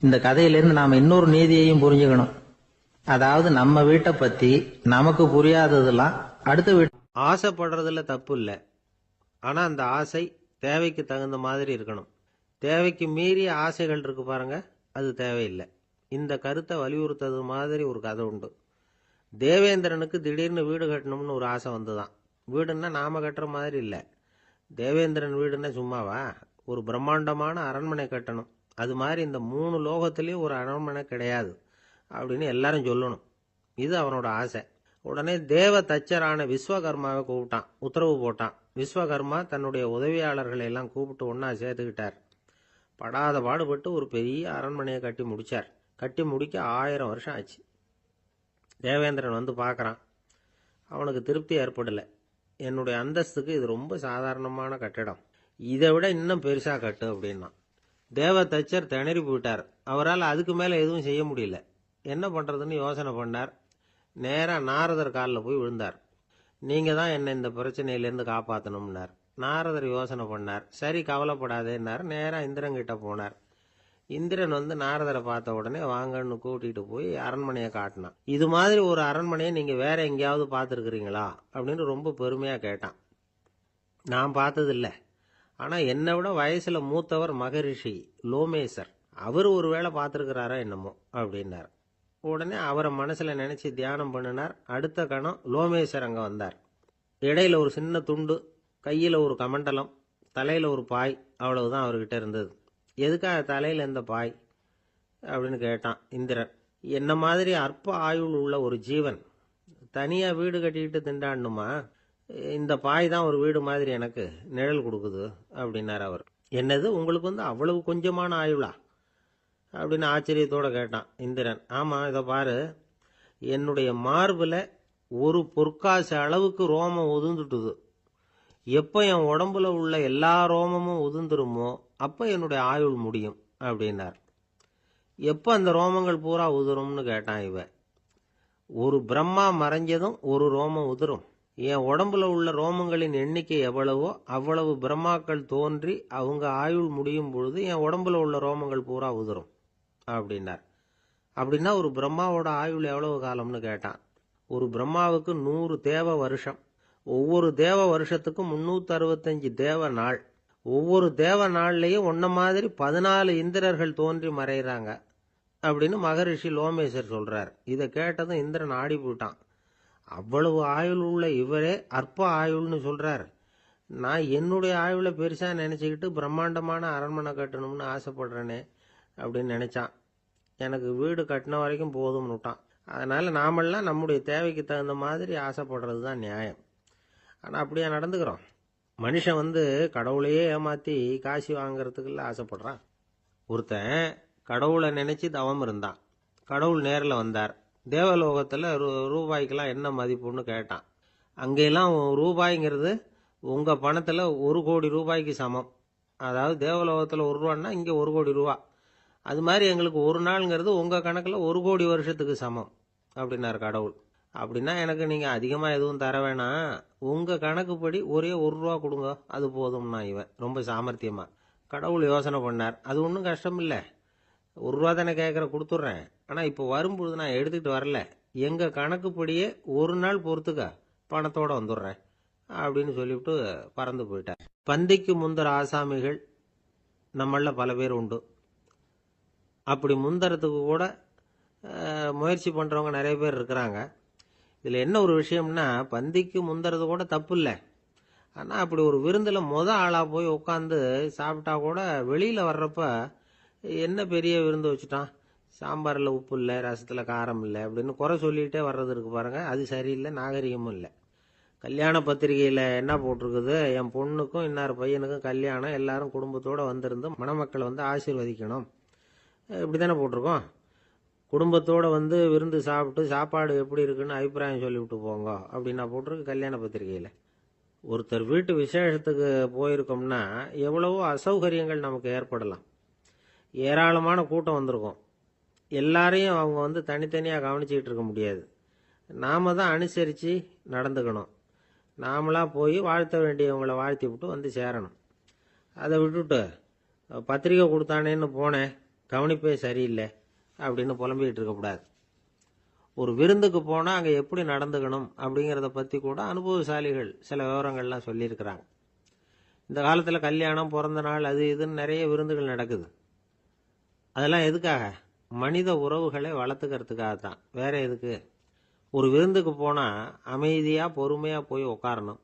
இந்த கதையிலிருந்து நாம இன்னொரு நீதியையும் புரிஞ்சுக்கணும். அதாவது நம்ம வீட்டை பத்தி நமக்கு புரியாததெல்லாம் அடுத்த வீட்டு. ஆசைப்படுறதுல தப்பு இல்லை, ஆனா அந்த ஆசை தேவைக்கு தகுந்த மாதிரி இருக்கணும். தேவைக்கு மீறிய ஆசைகள் இருக்கு பாருங்க, அது தேவையில்லை. இந்த கருத்தை வலியுறுத்தது மாதிரி ஒரு கதை உண்டு. தேவேந்திரனுக்கு திடீர்னு வீடு கட்டணும்னு ஒரு ஆசை வந்துதான். வீடுன்னா நாம கட்டுற மாதிரி இல்லை. தேவேந்திரன் வீடுன்னா சும்மாவா? ஒரு பிரம்மாண்டமான அரண்மனை கட்டணும். அது மாதிரி இந்த 3 லோகத்திலயும் ஒரு அரண்மனை கிடையாது அப்படின்னு எல்லாரும் சொல்லணும். இது அவனோட ஆசை. உடனே தேவ தச்சரான விஸ்வகர்மாவை கூப்பிட்டான், உத்தரவு போட்டான். விஸ்வகர்மா தன்னுடைய உதவியாளர்களை எல்லாம் கூப்பிட்டு ஒன்னா சேர்த்துக்கிட்டார். படாத பாடுபட்டு ஒரு பெரிய அரண்மனையை கட்டி முடிச்சார். கட்டி முடிக்க 1000 வருஷம் ஆச்சு. தேவேந்திரன் வந்து பார்க்கறான். அவனுக்கு திருப்தி ஏற்படலை. என்னுடைய அந்தஸ்துக்கு இது ரொம்ப சாதாரணமான கட்டிடம், இதை விட இன்னும் பெருசா கட்டு அப்படின்னா. தேவ தச்சர் திணறி போயிட்டார். அவரால் அதுக்கு மேல எதுவும் செய்ய முடியல. என்ன பண்றதுன்னு யோசனை பண்ணார். நேரா நாரதர் காலில் போய் விழுந்தார். நீங்க தான் என்னை இந்த பிரச்சனையிலேருந்து காப்பாற்றணும்னார். நாரதர் யோசனை பண்ணார். சரி, கவலைப்படாதேன்னார். நேரா இந்திரன் கிட்ட போனார். இந்திரன் வந்து நாரதரை பார்த்த உடனே வாங்கன்னு கூட்டிட்டு போய் அரண்மனையை காட்டினான். இது மாதிரி ஒரு அரண்மனையை நீங்க வேற எங்கேயாவது பார்த்துருக்கிறீங்களா அப்படின்னு ரொம்ப பெருமையா கேட்டான். நான் பார்த்ததில்ல, ஆனா என்னை விட வயசுல மூத்தவர் மகரிஷி லோமேசர், அவர் ஒரு வேளை பார்த்துருக்கிறாரா என்னமோ அப்படின்னார். உடனே அவரை மனசுல நினைச்சு தியானம் பண்ணினார். அடுத்த கணம் லோமேசர் அங்க வந்தார். இடையில ஒரு சின்ன துண்டு, கையில ஒரு கமண்டலம், தலையில ஒரு பாய், அவ்வளவுதான் அவர்கிட்ட இருந்தது. எதுக்காக தலையில எந்த பாய் அப்படின்னு கேட்டான் இந்திரன். என்ன மாதிரி அற்ப ஆயுள் உள்ள ஒரு ஜீவன் தனியா வீடு கட்டிக்கிட்டு திண்டாடணுமா? இந்த பாய் தான் ஒரு வீடு மாதிரி எனக்கு நிழல் கொடுக்குது அப்படின்னார் அவர். என்னது, உங்களுக்கு வந்து அவ்வளவு கொஞ்சமான ஆயுளா அப்படின்னு ஆச்சரியத்தோட கேட்டான் இந்திரன். ஆமா, இதை பாரு, என்னுடைய மார்புல ஒரு பொற்காசு அளவுக்கு ரோமம் உதிர்ந்துட்டுது. எப்போ என் உடம்புல உள்ள எல்லா ரோமமும் உதிர்ந்துருமோ அப்ப என்னுடைய ஆயுள் முடியும் அப்படின்னார். எப்போ அந்த ரோமங்கள் பூரா உதிரும்னு கேட்டான் இவன். ஒரு பிரம்மா மறைஞ்சதும் ஒரு ரோமம் உதிரும். என் உடம்புல உள்ள ரோமங்களின் எண்ணிக்கை எவ்வளவோ அவ்வளவு பிரம்மாக்கள் தோன்றி அவங்க ஆயுள் முடியும் பொழுது என் உடம்புல உள்ள ரோமங்கள் பூரா உதிரும் அப்படின்னார். அப்படின்னா ஒரு பிரம்மாவோட ஆயுள் எவ்வளவு காலம்னு கேட்டான். ஒரு பிரம்மாவுக்கு 100 தேவ வருஷம். ஒவ்வொரு தேவ வருஷத்துக்கும் 365 தேவ நாள். ஒவ்வொரு தேவ நாள்லயும் உன்ன மாதிரி 14 இந்திரர்கள் தோன்றி மறைகிறாங்க அப்படின்னு மகரிஷி லோமேசர் சொல்றார். இதை கேட்டதும் இந்திரன் ஆடி போயிட்டான். அவ்வளவு ஆயுள் உள்ள இவரே அற்ப ஆயுள்னு சொல்றார். நான் என்னுடைய ஆயுளை பெருசா நினைச்சுக்கிட்டு பிரம்மாண்டமான அரண்மனை கட்டணும்னு ஆசைப்படுறேனே அப்படின்னு நினைச்சான். எனக்கு வீடு கட்டின வரைக்கும் போதும்னு விட்டான். அதனால நாமெல்லாம் நம்முடைய தேவைக்கு தகுந்த மாதிரி ஆசைப்படுறது தான் நியாயம். ஆனா அப்படியே நடந்துக்கிறோம். மனுஷன் கடவுளையே ஏமாத்தி காசி வாங்கறதுக்குள்ள ஆசைப்படுறான். ஒருத்தன் கடவுளை நினைச்சு தவம் இருந்தான். கடவுள் நேரில் வந்தார். தேவலோகத்தில் ரூபாய்க்கெல்லாம் என்ன மதிப்புன்னு கேட்டான். அங்கெல்லாம் ரூபாய்ங்கிறது உங்க பணத்தில் 1 கோடி ரூபாய்க்கு சமம். அதாவது தேவலோகத்தில் 1 ரூபான்னா இங்கே 1 கோடி ரூபா. அது மாதிரி எங்களுக்கு ஒரு நாளுங்கிறது உங்க கணக்கில் 1 கோடி வருஷத்துக்கு சமம் அப்படின்னார் கடவுள். அப்படின்னா எனக்கு நீங்க அதிகமா எதுவும் தர வேணாம், உங்க கணக்குப்படி ஒரே 1 ரூபா கொடுங்க, அது போதும்னா இவன் ரொம்ப சாமர்த்தியமா. கடவுள் யோசனை பண்ணார். அது ஒன்றும் கஷ்டம் இல்லை, 1 ரூபா தானே கேட்குற, கொடுத்துட்றேன். ஆனால் இப்போ வரும்பொழுது நான் எடுத்துக்கிட்டு வரல, எங்க கணக்குப்படியே 1 நாள் பொறுத்துக்க பணத்தோட வந்துடுறேன் அப்படின்னு சொல்லிவிட்டு பறந்து போயிட்டார். பந்திக்கு முந்தர ஆசாமிகள் நம்மள பல பேர் உண்டு. அப்படி முந்தறதுக்கு கூட முயற்சி பண்றவங்க நிறைய பேர் இருக்கிறாங்க. இதுல என்ன ஒரு விஷயம்னா, பந்திக்கு முந்தறது கூட தப்பு இல்லை. ஆனா அப்படி ஒரு விருந்துல ஆளா போய் உட்காந்து சாப்பிட்டா கூட வெளியில வர்றப்ப என்ன பெரிய விருந்து வச்சுட்டான், சாம்பார்ல உப்பு இல்லை, ரசத்துல காரம் இல்லை அப்படின்னு குறை சொல்லிட்டே வர்றது இருக்கு பாருங்க, அது சரியில்லை, நாகரிகமும் இல்லை. கல்யாண பத்திரிகையில என்ன போட்டிருக்குது, என் பொண்ணுக்கும் இன்னார் பையனுக்கும் கல்யாணம், எல்லாரும் குடும்பத்தோட வந்திருந்து மணமக்களை ஆசீர்வதிக்கணும், இப்படித்தானே போட்டிருக்கோம். குடும்பத்தோட விருந்து சாப்பிட்டு சாப்பாடு எப்படி இருக்குன்னு அபிப்பிராயம் சொல்லிவிட்டு போங்க அப்படின்னா போட்டிருக்கு கல்யாண பத்திரிகையில. ஒருத்தர் வீட்டு விசேஷத்துக்கு போயிருக்கோம்னா எவ்வளவோ அசௌகரியங்கள் நமக்கு ஏற்படலாம். ஏராளமான கூட்டம் வந்திருக்கும். எல்லாரையும் அவங்க தனித்தனியாக கவனிச்சுக்கிட்டு இருக்க முடியாது. நாம தான் அனுசரித்து நடந்துக்கணும். நாமளா போய் வாழ்த்த வேண்டியவங்களை வாழ்த்தி விட்டு சேரணும். அதை விட்டுட்டு பத்திரிக்கை கொடுத்தானேன்னு போனேன், கவனிப்பே சரியில்லை அப்படின்னு புலம்பிக்கிட்டு இருக்கக்கூடாது. ஒரு விருந்துக்கு போனால் அங்கே எப்படி நடந்துக்கணும் அப்படிங்கிறத பற்றி கூட அனுபவசாலிகள் சில விவரங்கள்லாம் சொல்லியிருக்கிறாங்க. இந்த காலத்தில் கல்யாணம், பிறந்த நாள், அது இதுன்னு நிறைய விருந்துகள் நடக்குது. அதெல்லாம் எதுக்காக? மனித உறவுகளை வளர்த்துக்கிறதுக்காக தான், வேற எதுக்கு? ஒரு விருந்துக்கு போனால் அமைதியாக பொறுமையாக போய் உட்காரணும்.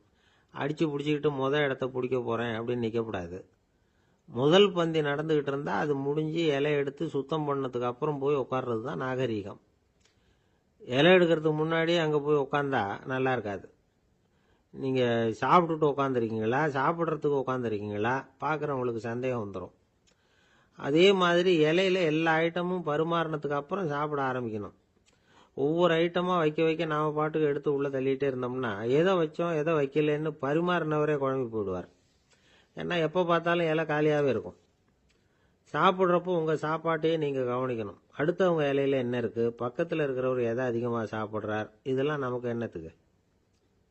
அடித்து பிடிச்சிக்கிட்டு இடத்த பிடிக்க போகிறேன் அப்படின்னு நிற்கக்கூடாது. முதல் பந்தி நடந்துகிட்டு இருந்தால் அது முடிஞ்சு இலை எடுத்து சுத்தம் பண்ணதுக்கு அப்புறம் போய் உட்கார்றது தான் நாகரீகம். இலை எடுக்கிறதுக்கு முன்னாடியே அங்கே போய் உட்காந்தா நல்லா இருக்காது. நீங்கள் சாப்பிட்டுட்டு உட்காந்துருக்கீங்களா, சாப்பிட்றதுக்கு உட்காந்துருக்கீங்களா, பார்க்குறவங்களுக்கு சந்தேகம் வந்துடும். அதே மாதிரி இலையில எல்லா ஐட்டமும் பரிமாறினதுக்கு அப்புறம் சாப்பிட ஆரம்பிக்கணும். ஒவ்வொரு ஐட்டமாக வைக்க வைக்க நாம பாட்டுக்கு எடுத்து உள்ளே தள்ளிகிட்டே இருந்தோம்னா எதை வச்சோம் எதை வைக்கலன்னு பரிமாறினவரே குழம்பி போயிடுவார். ஏன்னா எப்போ பார்த்தாலும் இலை காலியாகவே இருக்கும். சாப்பிட்றப்போ உங்கள் சாப்பாட்டையே நீங்கள் கவனிக்கணும். அடுத்தவங்க இலையில என்ன இருக்குது, பக்கத்தில் இருக்கிறவர் எதை அதிகமாக சாப்பிட்றார், இதெல்லாம் நமக்கு என்னத்துக்கு?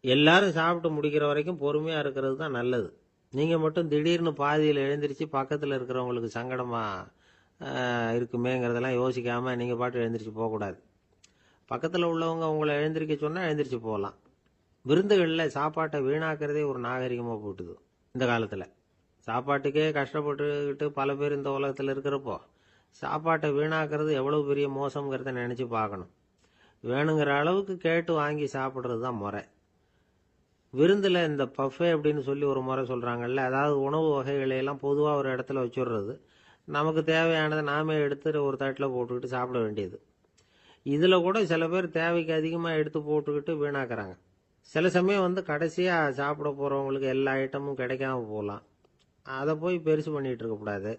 எல்லாரும் சாப்பிட்டு முடிக்கிற வரைக்கும் பொறுமையாக இருக்கிறது தான் நல்லது. நீங்கள் மட்டும் திடீர்னு பாதியில் எழுந்திரிச்சு பக்கத்தில் இருக்கிறவங்களுக்கு சங்கடமாக இருக்குமேங்கிறதெல்லாம் யோசிக்காமல் நீங்கள் பாட்டு எழுந்திரிச்சு போகக்கூடாது. பக்கத்தில் உள்ளவங்க உங்களை எழுந்திரிக்க சொன்னால் எழுந்திரிச்சு போகலாம். விருந்துகளில் சாப்பாட்டை வீணாக்கிறதே ஒரு நாகரிகமாக போட்டுது. இந்த காலத்தில் சாப்பாட்டுக்கே கஷ்டப்பட்டுக்கிட்டு பல பேர் இந்த உலகத்தில் இருக்கிறப்போ சாப்பாட்டை வீணாக்கிறது எவ்வளவு பெரிய மோசங்கிறத நினச்சி பார்க்கணும். வேணுங்கிற அளவுக்கு கேட்டு வாங்கி சாப்பிட்றது தான் முறை. விருந்தில் இந்த பஃபே அப்படின்னு சொல்லி ஒரு முறை சொல்கிறாங்கல்ல, அதாவது உணவு வகைகளையெல்லாம் பொதுவாக ஒரு இடத்துல வச்சுடுறது, நமக்கு தேவையானதை நாமே எடுத்து ஒரு தட்டில் போட்டுக்கிட்டு சாப்பிட வேண்டியது. இதில் கூட சில பேர் தேவைக்கு அதிகமாக எடுத்து போட்டுக்கிட்டு வீணாக்குறாங்க. சில சமயம் கடைசியாக சாப்பிட போகிறவங்களுக்கு எல்லா ஐட்டமும் கிடைக்காம போகலாம். அதை போய் பெருசு பண்ணிகிட்டு இருக்கக்கூடாது.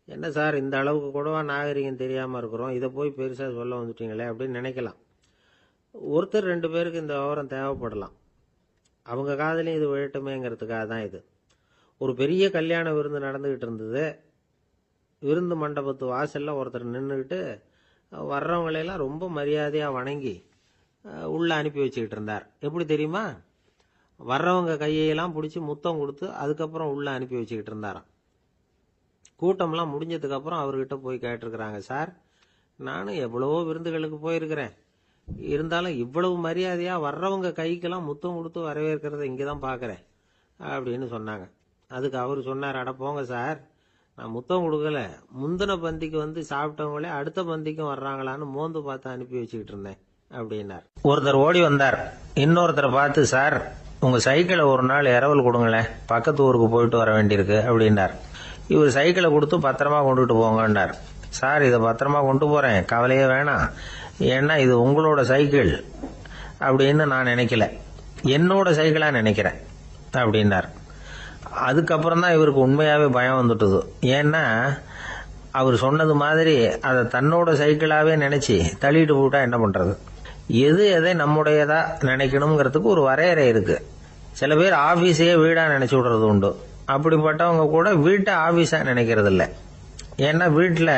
என்ன சார் இந்த அளவுக்கு கூடவா நாகரிகம் தெரியாமல் இருக்கிறோம், இதை போய் பெருசாக சொல்ல வந்துட்டீங்களே அப்படின்னு நினைக்கலாம். ஒருத்தர் 2 பேருக்கு இந்த விவரம் தேவைப்படலாம். அவங்க காதலையும் இது விழட்டுமேங்கிறதுக்காக தான் இது. ஒரு பெரிய கல்யாண விருந்து நடந்துக்கிட்டு இருந்தது. விருந்து மண்டபத்து வாசலில் ஒருத்தர் நின்றுக்கிட்டு வர்றவங்களையெல்லாம் ரொம்ப மரியாதையாக வணங்கி உள்ளே அனுப்பி வச்சுக்கிட்டு இருந்தார். எப்படி தெரியுமா? வர்றவங்க கையெல்லாம் பிடிச்சி முத்தம் கொடுத்து அதுக்கப்புறம் உள்ளே அனுப்பி வச்சுக்கிட்டு இருந்தாராம். கூட்டம்லாம் முடிஞ்சதுக்கப்புறம் அவர்கிட்ட போய் கேட்டிருக்கிறாங்க, சார் நானும் எவ்வளவோ விருந்துகளுக்கு போயிருக்கிறேன், இருந்தாலும் இவ்வளவு மரியாதையாக வர்றவங்க கைக்கெல்லாம் முத்தம் கொடுத்து வரவேற்கிறத இங்கே தான் பார்க்குறேன் அப்படின்னு சொன்னாங்க. அதுக்கு அவர் சொன்னார், அட போங்க சார், நான் முத்தம் கொடுக்கல, முந்தின பந்திக்கு வந்து சாப்பிட்டவங்களே அடுத்த பந்திக்கும் வர்றாங்களான்னு மோந்து பார்த்து அனுப்பி வச்சுக்கிட்டு இருந்தேன் அப்படின்னார். ஒருத்தர் ஓடி வந்தார், இன்னொருத்தரை பார்த்து, சார் உங்கள் சைக்கிளை ஒரு நாள் இரவல் கொடுங்களேன், பக்கத்து ஊருக்கு போயிட்டு வர வேண்டியிருக்கு அப்படின்னார். இவர் சைக்கிளை கொடுத்து பத்திரமா கொண்டுட்டு போங்கன்னார். சார் இதை பத்திரமா கொண்டு போகிறேன், கவலையே வேணாம், ஏன்னா இது உங்களோட சைக்கிள் அப்படின்னு நான் நினைக்கல, என்னோட சைக்கிளாக நினைக்கிறேன் அப்படின்னார். அதுக்கப்புறம் தான் இவருக்கு உண்மையாகவே பயம் வந்துட்டுது. ஏன்னா அவர் சொன்னது மாதிரி அதை தன்னோட சைக்கிளாகவே நினச்சி தள்ளிட்டு போட்டா என்ன பண்ணுறது? எது எதை நம்முடையதா நினைக்கணுங்கிறதுக்கு ஒரு வரையறை இருக்குது. சில பேர் ஆஃபீஸையே வீடாக நினச்சி விடுறது உண்டு. அப்படிப்பட்டவங்க கூட வீட்டை ஆஃபீஸாக நினைக்கிறது இல்லை. ஏன்னா வீட்டில்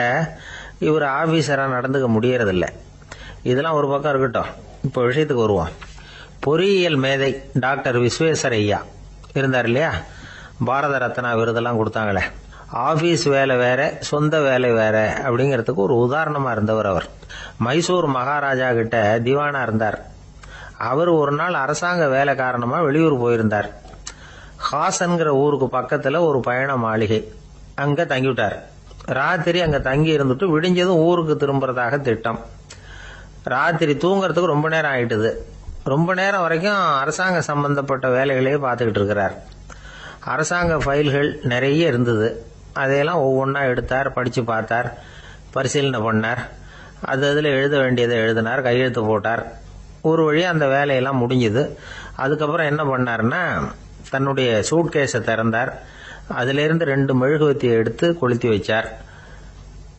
இவர் ஆஃபீஸராக நடந்துக்க முடியறதில்ல. இதெல்லாம் ஒரு பக்கம் இருக்கட்டும், இப்போ விஷயத்துக்கு வருவோம். பொறியியல் மேதை டாக்டர் விஸ்வேஸ்வரய்யா இருந்தார் இல்லையா, பாரத ரத்னா விருதெல்லாம் கொடுத்தாங்களே. ஆஃபீஸ் வேலை வேற, சொந்த வேலை வேற அப்படிங்கிறதுக்கு ஒரு உதாரணமாக இருந்தவர் அவர். மைசூர் மகாராஜா கிட்ட திவானா இருந்தார். அவர் ஒரு நாள் அரசாங்க வேலை காரணமாக வெளியூர் போயிருந்தார். ஹாசன்கிற ஊருக்கு பக்கத்தில் ஒரு பயண மாளிகை, அங்கே தங்கிவிட்டார். ராத்திரி அங்கே தங்கி இருந்துட்டு விடிஞ்சதும் ஊருக்கு திரும்புறதாக திட்டம். ராத்திரி தூங்குறதுக்கு ரொம்ப நேரம் ஆயிட்டுது. ரொம்ப நேரம் வரைக்கும் அரசாங்க சம்பந்தப்பட்ட வேலைகளையே பார்த்துக்கிட்டு இருக்கிறார். அரசாங்க ஃபைல்கள் நிறைய இருந்தது. அதையெல்லாம் ஒவ்வொன்றா எடுத்தார், படித்து பார்த்தார், பரிசீலனை பண்ணார். அதில் எழுத வேண்டியதை எழுதினார், கையெழுத்து போட்டார். ஒரு வழியாக அந்த வேலையெல்லாம் முடிஞ்சுது. அதுக்கப்புறம் என்ன பண்ணார்னா, தன்னுடைய சூட்கேஸை திறந்தார். அதிலிருந்து 2 மெழுகுவத்தியை எடுத்து கொளுத்தி வச்சார்.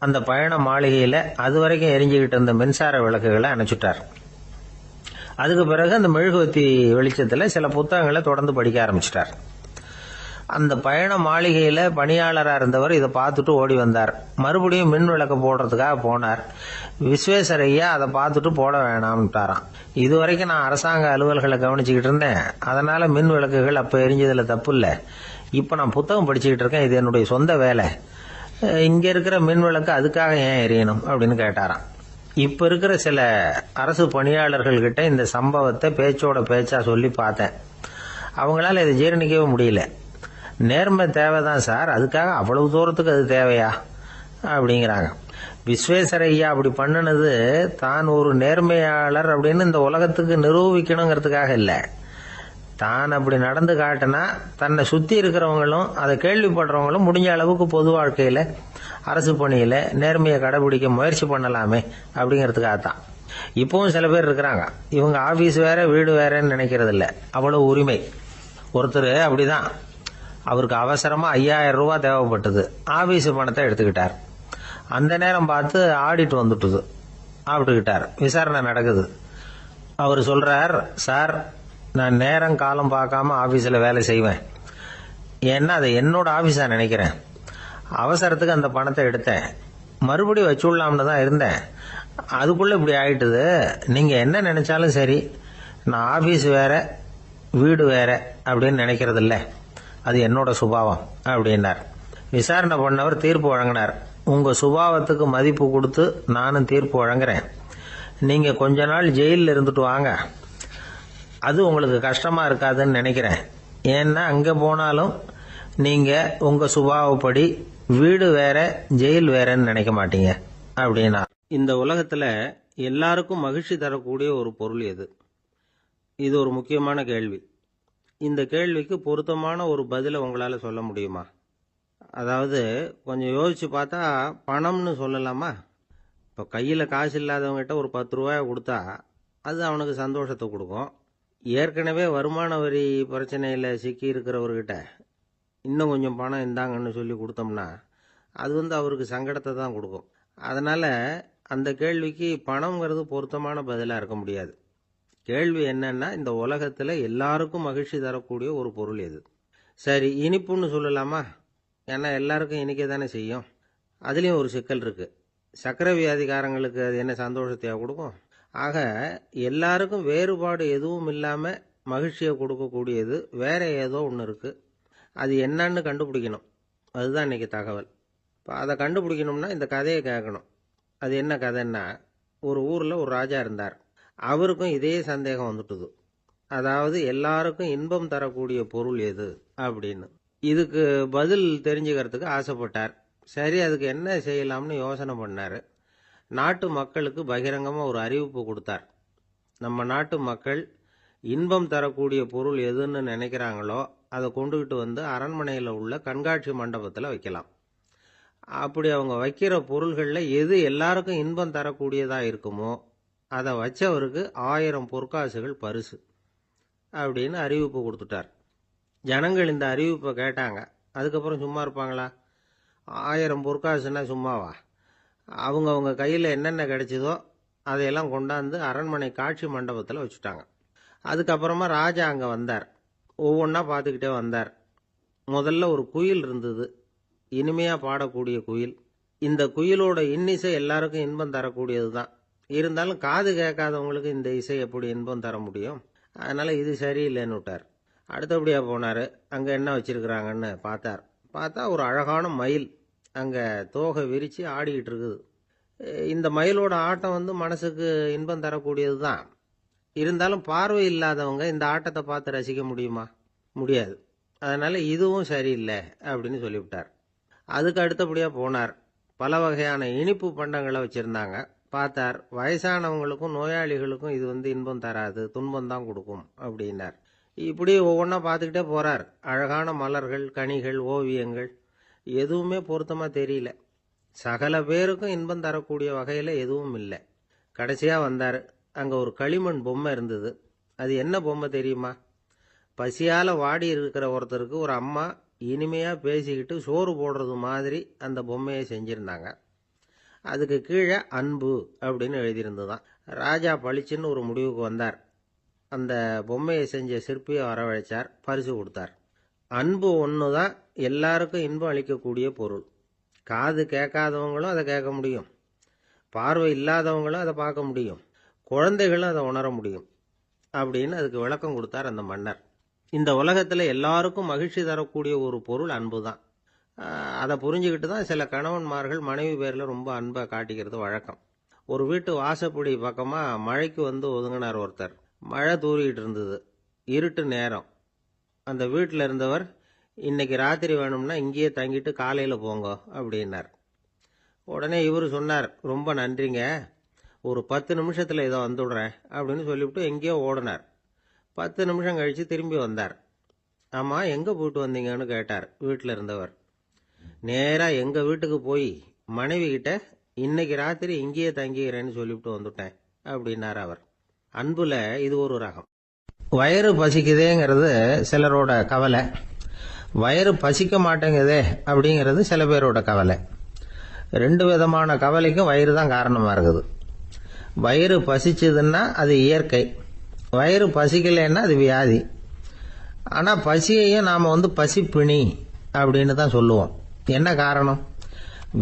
அந்த பயண மாளிகையில் அது வரைக்கும் எரிஞ்சுக்கிட்டு இருந்த மின்சார விளக்குகளை அணைச்சுட்டார். அதுக்கு பிறகு அந்த மெழுகுவத்தி வெளிச்சத்தில் சில புத்தகங்களை தொடர்ந்து படிக்க ஆரம்பிச்சிட்டார். அந்த பயண மாளிகையில் பணியாளராக இருந்தவர் இதை பார்த்துட்டு ஓடி வந்தார். மறுபடியும் மின் விளக்கு போடுறதுக்காக போனார். விஸ்வேஸ்வரய்யா அதை பார்த்துட்டு போட வேணாம்ட்டாராம். இது வரைக்கும் நான் அரசாங்க அலுவல்களை கவனிச்சுக்கிட்டு இருந்தேன், அதனால மின் விளக்குகள் அப்போ எரிஞ்சதில் தப்பு இல்லை. இப்போ நான் புத்தகம் படிச்சுக்கிட்டு இருக்கேன், இது என்னுடைய சொந்த வேலை, இங்கே இருக்கிற மின் விளக்கு அதுக்காக ஏன் எரியணும் அப்படின்னு கேட்டாராம். இப்போ இருக்கிற சில அரசு பணியாளர்கள்கிட்ட இந்த சம்பவத்தை பேச்சோட பேச்சா சொல்லி பார்த்தேன். அவங்களால இதை ஜீரணிக்கவே முடியல. நேர்மை தேவைதான் சார், அதுக்காக அவ்வளவு தூரத்துக்கு அது தேவையா அப்படிங்கிறாங்க. விஸ்வேஸ்வரய்யா அப்படி பண்ணினது தான் ஒரு நேர்மையாளர் அப்படின்னு இந்த உலகத்துக்கு நிரூபிக்கணுங்கிறதுக்காக இல்லை. தான் அப்படி நடந்து காட்டினா தன்னை சுற்றி இருக்கிறவங்களும் அதை கேள்விப்படுறவங்களும் முடிஞ்ச அளவுக்கு பொது வாழ்க்கையில் அரசு பணியில் நேர்மையை கடைபிடிக்க முயற்சி பண்ணலாமே அப்படிங்கிறதுக்காகத்தான். இப்போவும் சில பேர் இருக்கிறாங்க, இவங்க ஆஃபீஸ் வேற வீடு வேறன்னு நினைக்கிறது இல்லை, அவ்வளோ உரிமை. ஒருத்தர் அப்படிதான், அவருக்கு அவசரமாக 5000 ரூபா தேவைப்பட்டது. ஆஃபீஸு பணத்தை எடுத்துக்கிட்டார். அந்த நேரம் பார்த்து ஆடிட் வந்துட்டுது. ஆப்பிட்டுக்கிட்டார். விசாரணை நடக்குது. அவர் சொல்கிறார், சார் நான் நேரம் காலம் பார்க்காம ஆஃபீஸில் வேலை செய்வேன், ஏன்னா அதை என்னோட ஆஃபீஸாக நினைக்கிறேன். அவசரத்துக்கு அந்த பணத்தை எடுத்தேன், மறுபடியும் வச்சுடலாம்னு தான் இருந்தேன், அதுக்குள்ளே இப்படி ஆயிட்டுது. நீங்கள் என்ன நினைச்சாலும் சரி, நான் ஆஃபீஸ் வேற வீடு வேற அப்படின்னு நினைக்கிறதில்ல, அது என்னோட சுபாவம் அப்படின்னார். விசாரணை பண்ணவர் தீர்ப்பு வழங்கினார். உங்கள் சுபாவத்துக்கு மதிப்பு கொடுத்து நானும் தீர்ப்பு வழங்குறேன். நீங்கள் கொஞ்ச நாள் ஜெயிலில் இருந்துட்டு வாங்க, அது உங்களுக்கு கஷ்டமாக இருக்காதுன்னு நினைக்கிறேன். ஏன்னா அங்கே போனாலும் நீங்கள் உங்கள் சுபாவப்படி வீடு வேற ஜெயில் வேறன்னு நினைக்க மாட்டீங்க அப்படின்னா. இந்த உலகத்தில் எல்லாருக்கும் மகிழ்ச்சி தரக்கூடிய ஒரு பொருள் எது? இது ஒரு முக்கியமான கேள்வி. இந்த கேள்விக்கு பொருத்தமான ஒரு பதிலை உங்களால் சொல்ல முடியுமா? அதாவது கொஞ்சம் யோசிச்சு பார்த்தா பணம்னு சொல்லலாமா? இப்போ கையில் காசு இல்லாதவங்ககிட்ட ஒரு 10 ரூபாயை கொடுத்தா அது அவனுக்கு சந்தோஷத்தை கொடுக்கும். ஏற்கனவே வருமான வரி பிரச்சனையில் சிக்கி இருக்கிறவர்கிட்ட இன்னும் கொஞ்சம் பணம் இந்தாங்கன்னு சொல்லி கொடுத்தோம்னா அது அவருக்கு சங்கடத்தை தான் கொடுக்கும். அதனால் அந்த கேள்விக்கு பணம்ங்கிறது பொருத்தமான பதிலாக இருக்க முடியாது. கேள்வி என்னன்னா, இந்த உலகத்தில் எல்லாருக்கும் மகிழ்ச்சி தரக்கூடிய ஒரு பொருள் எது? சரி, இனிப்புன்னு சொல்லலாமா? ஏன்னா எல்லாருக்கும் இனிக்க தானே செய்யும். அதுலேயும் ஒரு சிக்கல் இருக்குது. சர்க்கரை வியாதிக்காரங்களுக்கு அது என்ன சந்தோஷத்தையா கொடுக்கும்? ஆக எல்லாருக்கும் வேறுபாடு எதுவும் இல்லாமல் மகிழ்ச்சியை கொடுக்கக்கூடியது வேற ஏதோ ஒன்று இருக்குது. அது என்னன்னு கண்டுபிடிக்கணும். அதுதான் இன்றைக்கி தகவல். இப்போ அதை கண்டுபிடிக்கணும்னா இந்த கதையை கேட்கணும். அது என்ன கதைன்னா, ஒரு ஊரில் ஒரு ராஜா இருந்தார். அவருக்கும் இதே சந்தேகம் வந்துட்டுது. அதாவது எல்லாருக்கும் இன்பம் தரக்கூடிய பொருள் எது அப்படின்னு. இதுக்கு பதில் தெரிஞ்சுக்கிறதுக்கு ஆசைப்பட்டார். சரி, அதுக்கு என்ன செய்யலாம்னு யோசனை பண்ணார். நாட்டு மக்களுக்கு பகிரங்கமாக ஒரு அறிவிப்பு கொடுத்தார். நம்ம நாட்டு மக்கள் இன்பம் தரக்கூடிய பொருள் எதுன்னு நினைக்கிறாங்களோ அதை கொண்டுகிட்டு வந்து அரண்மனையில் உள்ள கண்காட்சி மண்டபத்தில் வைக்கலாம். அப்படி அவங்க வைக்கிற பொருள்களில் எது எல்லாருக்கும் இன்பம் தரக்கூடியதாக இருக்குமோ அதை வச்சவருக்கு 1000 பொற்காசுகள் பரிசு அப்படின்னு அறிவிப்பு கொடுத்துட்டார். ஜனங்கள் இந்த அறிவிப்பை கேட்டாங்க. அதுக்கப்புறம் சும்மா இருப்பாங்களா? 1000 பொற்காசுன்னா சும்மாவா? அவங்க கையில் என்னென்ன கிடைச்சதோ அதையெல்லாம் கொண்டாந்து அரண்மனை காட்சி மண்டபத்தில் வச்சுட்டாங்க. அதுக்கப்புறமா ராஜா அங்கே வந்தார். ஒவ்வொன்றா பார்த்துக்கிட்டே வந்தார். முதல்ல ஒரு குயில் இருந்தது, இனிமையாக பாடக்கூடிய குயில். இந்த குயிலோட இன்னிசை எல்லாருக்கும் இன்பம் தரக்கூடியது தான். இருந்தாலும் காது கேட்காதவங்களுக்கு இந்த இசை எப்படி இன்பம் தர முடியும்? அதனால் இது சரியில்லைன்னு விட்டார். அடுத்தபடியாக போனார். அங்கே என்ன வச்சுருக்குறாங்கன்னு பார்த்தா ஒரு அழகான மயில் அங்கே தோகை விரித்து ஆடிக்கிட்டு இருக்குது. இந்த மயிலோட ஆட்டம் மனசுக்கு இன்பம் தரக்கூடியது தான். இருந்தாலும் பார்வை இல்லாதவங்க இந்த ஆட்டத்தை பார்த்து ரசிக்க முடியுமா? முடியாது. அதனால் இதுவும் சரியில்லை அப்படின்னு சொல்லிவிட்டார். அதுக்கு அடுத்தபடியாக போனார். பல வகையான இனிப்பு பண்டங்களை வச்சுருந்தாங்க. பார்த்தார், வயசானவங்களுக்கும் நோயாளிகளுக்கும் இது இன்பம் தராது, துன்பம் தான் கொடுக்கும் அப்படின்னார். இப்படி ஒவ்வொன்றா பார்த்துக்கிட்டே போகிறார். அழகான மலர்கள், கனிகள், ஓவியங்கள் எதுவுமே பொருத்தமாக தெரியல. சகல பேருக்கும் இன்பம் தரக்கூடிய வகையில் எதுவும் இல்லை. கடைசியாக வந்தார். அங்கே ஒரு களிமண் பொம்மை இருந்தது. அது என்ன பொம்மை தெரியுமா? பசியால் வாடி இருக்கிற ஒருத்தருக்கு ஒரு அம்மா இனிமையாக பேசிக்கிட்டு சோறு போடுறது மாதிரி அந்த பொம்மையை செஞ்சுருந்தாங்க. அதுக்கு கீழே அன்பு அப்படின்னு எழுதியிருந்துதான். ராஜா பளிச்சுன்னு ஒரு முடிவுக்கு வந்தார். அந்த பொம்மையை செஞ்ச சிற்பியை வரவழைச்சார், பரிசு கொடுத்தார். அன்பு ஒன்று தான் எல்லாருக்கும் இன்பம் அளிக்கக்கூடிய பொருள். காது கேட்காதவங்களும் அதை கேட்க முடியும், பார்வை இல்லாதவங்களும் அதை பார்க்க முடியும், குழந்தைகளும் அதை உணர முடியும் அப்படின்னு அதுக்கு விளக்கம் கொடுத்தார் அந்த மன்னர். இந்த உலகத்தில் எல்லாருக்கும் மகிழ்ச்சி தரக்கூடிய ஒரு பொருள் அன்பு தான். அதை புரிஞ்சுக்கிட்டு தான் சில கணவன்மார்கள் மனைவி பேரில் ரொம்ப அன்பை காட்டிக்கிறது வழக்கம். ஒரு வீட்டு வாசப்படி பக்கமாக மழைக்கு ஒதுங்கினார் ஒருத்தர். மழை தூரிக்கிட்டு இருந்தது, இருட்டு நேரம். அந்த வீட்டில் இருந்தவர், இன்னைக்கு ராத்திரி வேணும்னா இங்கேயே தங்கிட்டு காலையில் போங்க அப்படின்னார். உடனே இவர் சொன்னார், ரொம்ப நன்றிங்க, ஒரு 10 நிமிஷத்தில் இதை வந்துடுறேன் அப்படின்னு சொல்லிவிட்டு எங்கேயோ ஓடினார். 10 நிமிஷம் கழித்து திரும்பி வந்தார். ஆமாம், எங்கே போயிட்டு வந்தீங்கன்னு கேட்டார் வீட்டில் இருந்தவர். நேராக எங்கள் வீட்டுக்கு போய் மனைவி கிட்ட இன்னைக்கு ராத்திரி இங்கேயே தங்கிக்கிறேன்னு சொல்லிவிட்டு வந்துட்டேன் அப்படின்னார் அவர். அன்புல இது ஒரு ரகம். வயிறு பசிக்குதேங்கிறது சிலரோட கவலை, வயிறு பசிக்க மாட்டேங்குதே அப்படிங்கிறது சில பேரோட கவலை. 2 விதமான கவலைக்கும் வயிறு தான் காரணமாக இருக்குது. வயிறு பசிச்சதுன்னா அது இயற்கை, வயிறு பசிக்கலைன்னா அது வியாதி. ஆனால் பசியையும் நாம் பசிப்பிணி அப்படின்னு தான் சொல்லுவோம். என்ன காரணம்?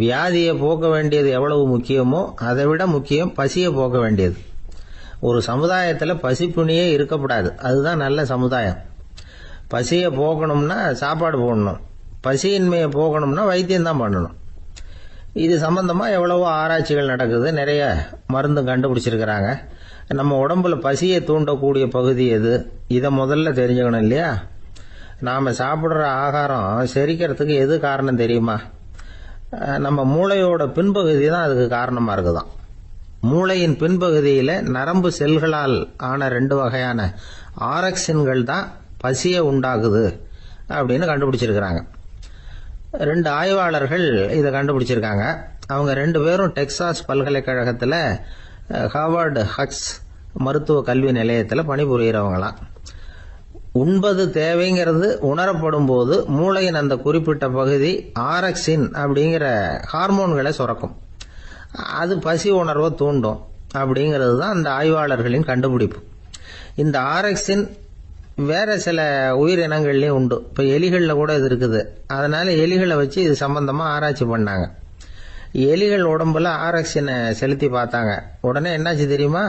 வியாதியை போக்க வேண்டியது எவ்வளவு முக்கியமோ அதை விட முக்கியம் பசியை போக்க வேண்டியது. ஒரு சமுதாயத்தில் பசிப்பிணியே இருக்கக்கூடாது, அதுதான் நல்ல சமுதாயம். பசியை போக்கணும்னா சாப்பாடு போடணும், பசியின்மையை போகணும்னா வைத்தியம்தான் பண்ணணும். இது சம்பந்தமாக எவ்வளவோ ஆராய்ச்சிகள் நடக்குது, நிறைய மருந்து கண்டுபிடிச்சிருக்கிறாங்க. நம்ம உடம்புல பசியை தூண்டக்கூடிய பகுதி எது, இதை முதல்ல தெரிஞ்சுக்கணும் இல்லையா? நாம் சாப்பிட்ற ஆகாரம் செரிக்கிறதுக்கு எது காரணம் தெரியுமா? நம்ம மூளையோட பின்பகுதி தான் அதுக்கு காரணமாக இருக்குதாம். மூளையின் பின்பகுதியில் நரம்பு செல்களால் ஆன 2 வகையான ஆரக்சின்கள் தான் பசியை உண்டாக்குது அப்படின்னு கண்டுபிடிச்சிருக்கிறாங்க. 2 ஆய்வாளர்கள் இதை கண்டுபிடிச்சிருக்காங்க. அவங்க 2 பேரும் டெக்சாஸ் பல்கலைக்கழகத்தில் ஹார்வர்டு ஹக்ஸ் மருத்துவ கல்வி நிலையத்தில் பணிபுரிகிறவங்களாம். உண்பது தேவைங்கிறது உணரப்படும் போது மூளையின் அந்த குறிப்பிட்ட பகுதி ஆரக்சின் அப்படிங்கிற ஹார்மோன்களை சுரக்கும். அது பசி உணர்வை தூண்டும் அப்படிங்கிறது தான் அந்த ஆய்வாளர்களின் கண்டுபிடிப்பு. இந்த ஆரக்சின் வேற சில உயிரினங்கள்லையும் உண்டு. இப்போ எலிகளில் கூட இது இருக்குது. அதனால எலிகளை வச்சு இது சம்பந்தமாக ஆராய்ச்சி பண்ணாங்க. எலிகள் உடம்புல ஆரக்சினை செலுத்தி பார்த்தாங்க. உடனே என்னாச்சு தெரியுமா?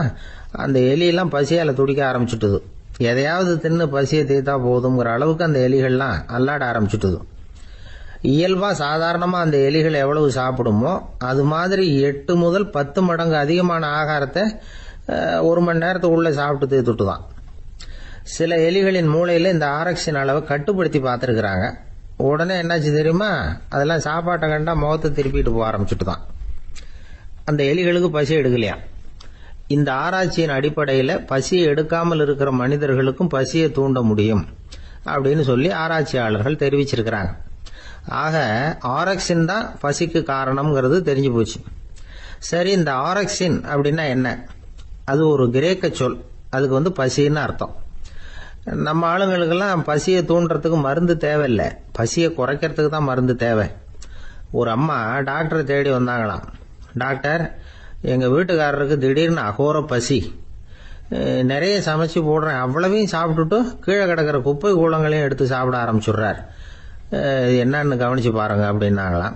அந்த எலியெல்லாம் பசியால் துடிக்க ஆரம்பிச்சுட்டுது. எதையாவது தின்னு பசியை தீர்த்தா போதுங்கிற அளவுக்கு அந்த எலிகள்லாம் அல்லாட ஆரம்பிச்சுட்டுது. இயல்பாக சாதாரணமாக அந்த எலிகள் எவ்வளவு சாப்பிடுமோ அது மாதிரி 8 முதல் 10 மடங்கு அதிகமான ஆகாரத்தை 1 மணி நேரத்துக்குள்ளே சாப்பிட்டு தீர்த்துட்டு தான். சில எலிகளின் மூளையில் இந்த ஆரக்சின் அளவை கட்டுப்படுத்தி பார்த்துருக்குறாங்க. உடனே என்னாச்சு தெரியுமா, அதெல்லாம் சாப்பாட்டை கண்டா முகத்தை திருப்பிட்டு போக ஆரம்பிச்சுட்டு தான். அந்த எலிகளுக்கு பசி எடுக்கலையா. இந்த ஆராய்ச்சியின் அடிப்படையில் பசியை எடுக்காமல் இருக்கிற மனிதர்களுக்கும் பசியை தூண்ட முடியும் அப்படின்னு சொல்லி ஆராய்ச்சியாளர்கள் தெரிவிச்சிருக்கிறாங்க. ஆக ஆரக்சின் தான் பசிக்கு காரணம்ங்கிறது தெரிஞ்சு போச்சு. சரி, இந்த ஆரக்சின் அப்படின்னா என்ன? அது ஒரு கிரேக்க சொல். அதுக்கு பசின்னு அர்த்தம். நம்ம ஆளுங்களுக்கெல்லாம் பசியை தூண்டுறதுக்கு மருந்து தேவையில்லை, பசியை குறைக்கிறதுக்கு தான் மருந்து தேவை. ஒரு அம்மா டாக்டரை தேடி வந்தாங்களாம். டாக்டர், எங்கள் வீட்டுக்காரருக்கு திடீர்னு அகோர பசி, நிறைய சமைச்சு போடுறேன், அவ்வளவையும் சாப்பிட்டுட்டு கீழே கிடக்கிற குப்பை கூலங்களையும் எடுத்து சாப்பிட ஆரம்பிச்சுடுறார், என்னன்னு கவனிச்சு பாருங்க அப்படின்னாங்களாம்.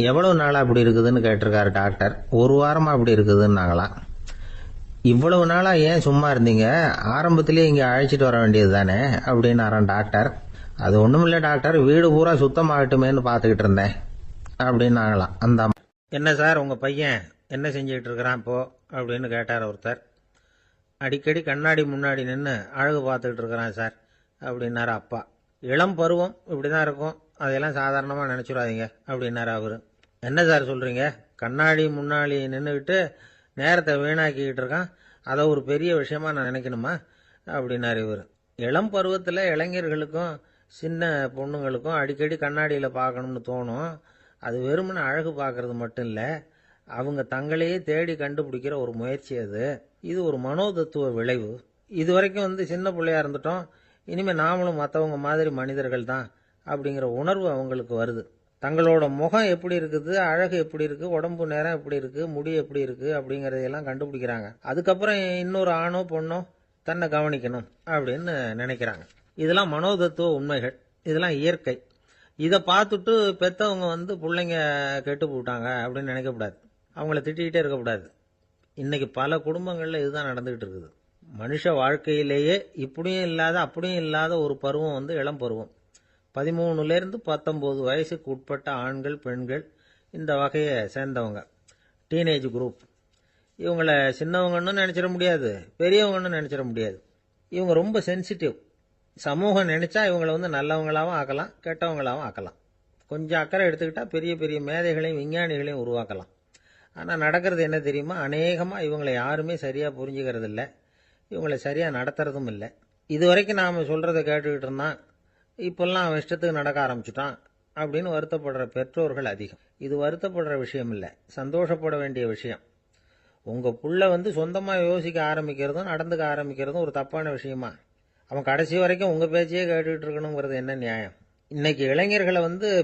எவ்வளவு நாளாக அப்படி இருக்குதுன்னு கேட்டிருக்காரு டாக்டர். 1 வாரமாக அப்படி இருக்குதுன்னாங்களாம். இவ்வளவு நாளாக ஏன் சும்மா இருந்தீங்க, ஆரம்பத்திலேயே இங்கே அழைச்சிட்டு வர வேண்டியது தானே அப்படின்னாரான் டாக்டர். அது ஒன்றும் இல்லை டாக்டர், வீடு பூரா சுத்தமாகட்டுமேன்னு பார்த்துக்கிட்டு இருந்தேன் அப்படின்னாங்களாம் அந்த அம்மா. என்ன சார், உங்கள் பையன் என்ன செஞ்சுக்கிட்டு இருக்கிறான் இப்போ அப்படின்னு கேட்டார் ஒருத்தர். அடிக்கடி கண்ணாடி முன்னாடி நின்று அழகு பார்த்துக்கிட்டு இருக்கிறான் சார் அப்படின்னாரு அப்பா. இளம் பருவம் இப்படி தான் இருக்கும், அதையெல்லாம் சாதாரணமாக நினச்சிடாதீங்க அப்படின்னாரு அவர். என்ன சார் சொல்கிறீங்க, கண்ணாடி முன்னாடி நின்றுக்கிட்டு நேரத்தை வீணாக்கிக்கிட்டு இருக்கான், அதை ஒரு பெரிய விஷயமா நான் நினைக்கணுமா அப்படின்னாரு இவர். இளம் பருவத்தில் இளைஞர்களுக்கும் சின்ன பொண்ணுங்களுக்கும் அடிக்கடி கண்ணாடியில் பார்க்கணும்னு தோணும். அது வெறுமனே அழகு பார்க்கறது மட்டும் இல்லை, அவங்க தங்களையே தேடி கண்டுபிடிக்கிற ஒரு முயற்சி அது. இது ஒரு மனோதத்துவ விளைவு. இது வரைக்கும் சின்ன பிள்ளையா இருந்துட்டோம், இனிமேல் நாமளும் மற்றவங்க மாதிரி மனிதர்கள் தான் அப்படிங்கிற உணர்வு அவங்களுக்கு வருது. தங்களோட முகம் எப்படி இருக்குது, அழகு எப்படி இருக்குது, உடம்பு நேரம் எப்படி இருக்குது, முடி எப்படி இருக்குது அப்படிங்கிறதையெல்லாம் கண்டுபிடிக்கிறாங்க. அதுக்கப்புறம் இன்னொரு ஆணோ பொண்ணோ தன்னை கவனிக்கணும் அப்படின்னு நினைக்கிறாங்க. இதெல்லாம் மனோதத்துவ உண்மைகள், இதெல்லாம் இயற்கை. இதை பார்த்துட்டு பெற்றவங்க பிள்ளைங்க கெட்டு போட்டாங்க அப்படின்னு நினைக்கக்கூடாது, அவங்கள திட்டிகிட்டே இருக்கக்கூடாது. இன்னைக்கு பல குடும்பங்களில் இதுதான் நடந்துகிட்டு இருக்குது. மனுஷ வாழ்க்கையிலேயே இப்படியும் இல்லாத அப்படியும் இல்லாத ஒரு பருவம் இளம் பருவம். 13லேருந்து 19 வயசுக்கு உட்பட்ட ஆண்கள் பெண்கள் இந்த வகையை சேர்ந்தவங்க, டீனேஜ் குரூப். இவங்கள சின்னவங்கன்னு நினச்சிட முடியாது, பெரியவங்கன்னு நினச்சிட முடியாது. இவங்க ரொம்ப சென்சிட்டிவ். சமூகம் நினைச்சா இவங்களை நல்லவங்களாகவும் ஆக்கலாம், கெட்டவங்களாகவும் ஆக்கலாம். கொஞ்சம் அக்கறை எடுத்துக்கிட்டால் பெரிய பெரிய மேதைகளையும் விஞ்ஞானிகளையும் உருவாக்கலாம். ஆனால் நடக்கிறது என்ன தெரியுமா, அநேகமாக இவங்களை யாருமே சரியாக புரிஞ்சுக்கிறது இல்லை, இவங்களை சரியாக நடத்துறதும் இல்லை. இது வரைக்கும் நாம் சொல்கிறத கேட்டுக்கிட்டு இருந்தான், இப்பெல்லாம் அவன் இஷ்டத்துக்கு நடக்க ஆரம்பிச்சுட்டான் அப்படின்னு வருத்தப்படுற பெற்றோர்கள் அதிகம். இது வருத்தப்படுற விஷயம் இல்லை, சந்தோஷப்பட வேண்டிய விஷயம். உங்கள் புள்ள சொந்தமாக யோசிக்க ஆரம்பிக்கிறதும் நடந்துக்க ஆரம்பிக்கிறதும் ஒரு தப்பான விஷயமா? அவன் கடைசி வரைக்கும் உங்கள் பேச்சையே கேட்டுக்கிட்டு இருக்கணுங்கிறது என்ன நியாயம்? இன்னைக்கு இளைஞர்களை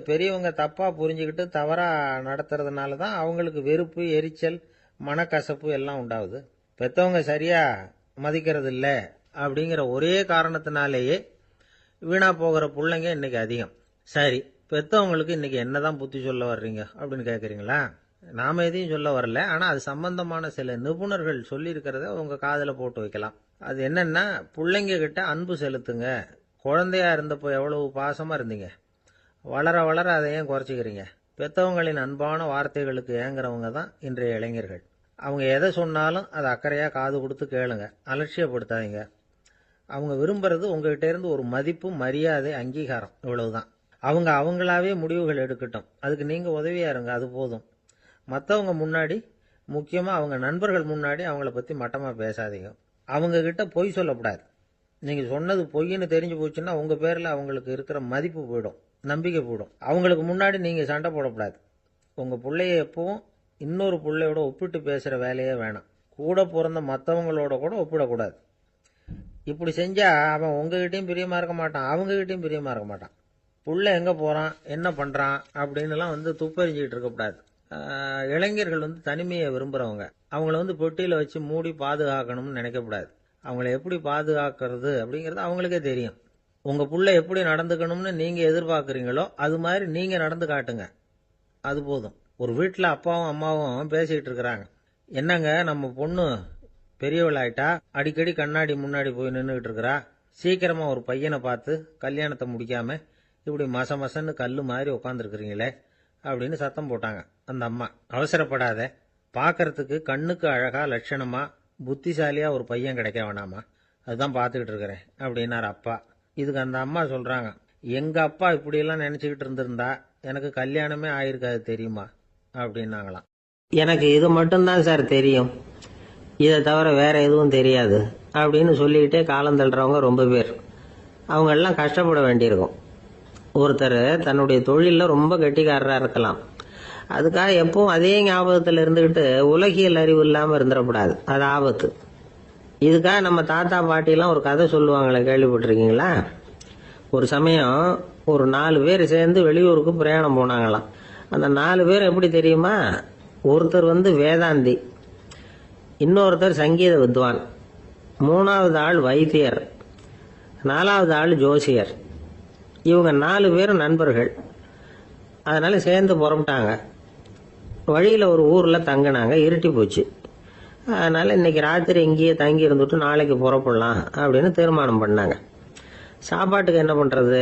பெரியவங்க தப்பாக புரிஞ்சுக்கிட்டு தவறாக நடத்துறதுனால தான் அவங்களுக்கு வெறுப்பு, எரிச்சல், மனக்கசப்பு எல்லாம் உண்டாகுது. பெற்றவங்க சரியாக மதிக்கிறது இல்லை அப்படிங்கிற ஒரே காரணத்தினாலேயே வீணா போகிற பிள்ளைங்க இன்னைக்கு அதிகம். சரி, பெற்றவங்களுக்கு இன்னைக்கு என்னதான் புத்தி சொல்ல வர்றீங்க அப்படின்னு கேட்குறீங்களா? நாம எதையும் சொல்ல வரல, ஆனால் அது சம்பந்தமான சில நிபுணர்கள் சொல்லியிருக்கிறத உங்கள் காதில் போட்டு வைக்கலாம். அது என்னன்னா, பிள்ளைங்க கிட்ட அன்பு செலுத்துங்க. குழந்தையா இருந்தப்போ எவ்வளவு பாசமாக இருந்தீங்க, வளர வளர அதை ஏன் குறைச்சிக்கிறீங்க? பெற்றவங்களின் அன்பான வார்த்தைகளுக்கு ஏங்குறவங்க தான் இன்றைய இளைஞர்கள். அவங்க எதை சொன்னாலும் அதை அக்கறையாக காது கொடுத்து கேளுங்க, அலட்சியப்படுத்தாதீங்க. அவங்க விரும்புறது உங்ககிட்ட இருந்து ஒரு மதிப்பு, மரியாதை, அங்கீகாரம், இவ்வளவுதான். அவங்க அவங்களாவே முடிவுகள் எடுக்கட்டும், அதுக்கு நீங்கள் உதவியா இருங்க, அது போதும். மற்றவங்க முன்னாடி, முக்கியமாக அவங்க நண்பர்கள் முன்னாடி அவங்கள பற்றி மட்டமாக பேசாதீங்க. அவங்க கிட்ட பொய் சொல்லக்கூடாது. நீங்கள் சொன்னது பொய்ன்னு தெரிஞ்சு போச்சுன்னா உங்கள் பேரில் அவங்களுக்கு இருக்கிற மதிப்பு போயிடும், நம்பிக்கை போயிடும். அவங்களுக்கு முன்னாடி நீங்கள் சண்டை போடக்கூடாது. உங்கள் பிள்ளைய எப்பவும் இன்னொரு பிள்ளையோட ஒப்பிட்டு பேசுகிற வேலையே வேணாம். கூட பிறந்த மற்றவங்களோட கூட ஒப்பிடக்கூடாது. இப்படி செஞ்சால் அவன் உங்ககிட்டையும் பிரியமாக இருக்க மாட்டான், அவங்ககிட்டையும் பிரியமாக இருக்க மாட்டான். புள்ள எங்கே போகிறான், என்ன பண்ணுறான் அப்படின்னுலாம் துப்பறிஞ்சிக்கிட்டு இருக்கக்கூடாது. இளைஞர்கள் தனிமையை விரும்புகிறவங்க. அவங்கள பொட்டியில் வச்சு மூடி பாதுகாக்கணும்னு நினைக்கக்கூடாது. அவங்கள எப்படி பாதுகாக்கிறது அப்படிங்கிறது அவங்களுக்கே தெரியும். உங்கள் புள்ள எப்படி நடந்துக்கணும்னு நீங்கள் எதிர்பார்க்குறீங்களோ அது மாதிரி நீங்கள் நடந்து காட்டுங்க, அது போதும். ஒரு வீட்டில் அப்பாவும் அம்மாவும் பேசிக்கிட்டு இருக்கிறாங்க. என்னங்க, நம்ம பொண்ணு பெரியவளாயிட்டா, அடிக்கடி கண்ணாடி முன்னாடி போய் நின்றுக்கிட்டு இருக்கிறா, சீக்கிரமாக ஒரு பையனை பார்த்து கல்யாணத்தை முடிக்காமல் இப்படி மசன்னு கல் மாதிரி உட்காந்துருக்குறீங்களே அப்படின்னு சத்தம் போட்டாங்க அந்த அம்மா. அவசரப்படாத, பார்க்கறதுக்கு கண்ணுக்கு அழகா லட்சணமா புத்திசாலியாக ஒரு பையன் கிடைக்க வேணாமா, அதுதான் பார்த்துக்கிட்டு இருக்கிறேன் அப்படின்னார் அப்பா. இதுக்கு அந்த அம்மா சொல்கிறாங்க, எங்கள் அப்பா இப்படியெல்லாம் நினச்சிக்கிட்டு இருந்திருந்தா எனக்கு கல்யாணமே ஆயிருக்காது தெரியுமா அப்படின்னாங்களாம். எனக்கு இது மட்டும்தான் சார் தெரியும், இதை தவிர வேற எதுவும் தெரியாது அப்படின்னு சொல்லிக்கிட்டே காலம் தள்ளுறவங்க ரொம்ப பேர். அவங்கெல்லாம் கஷ்டப்பட வேண்டியிருக்கும். ஒருத்தர் தன்னுடைய தொழிலில் ரொம்ப கெட்டிக்காரராக இருக்கலாம், அதுக்காக எப்பவும் அதே ஞாபகத்தில் இருந்துக்கிட்டு உலகியல் அறிவு இல்லாமல் இருந்துடக்கூடாது, அது ஆபத்து. இதுக்காக நம்ம தாத்தா பாட்டிலாம் ஒரு கதை சொல்லுவாங்களே, கேள்விப்பட்டிருக்கீங்களா? ஒரு சமயம் ஒரு 4 பேர் சேர்ந்து வெளியூருக்கு பிரயாணம் போனாங்களாம். அந்த 4 பேர் எப்படி தெரியுமா? ஒருத்தர் வேதாந்தி, இன்னொருத்தர் சங்கீத வித்வான், 3வது ஆள் வைத்தியர், 4வது ஆள் ஜோசியர். இவங்க 4 பேரும் நண்பர்கள். அதனால சேர்ந்து புறப்பட்டாங்க. வழியில் ஒரு ஊரில் தங்கினாங்க. இருட்டி போச்சு. அதனால் இன்னைக்கு ராத்திரி இங்கேயே தங்கி இருந்துட்டு நாளைக்கு புறப்படலாம் அப்படின்னு தீர்மானம் பண்ணாங்க. சாப்பாட்டுக்கு என்ன பண்ணுறது?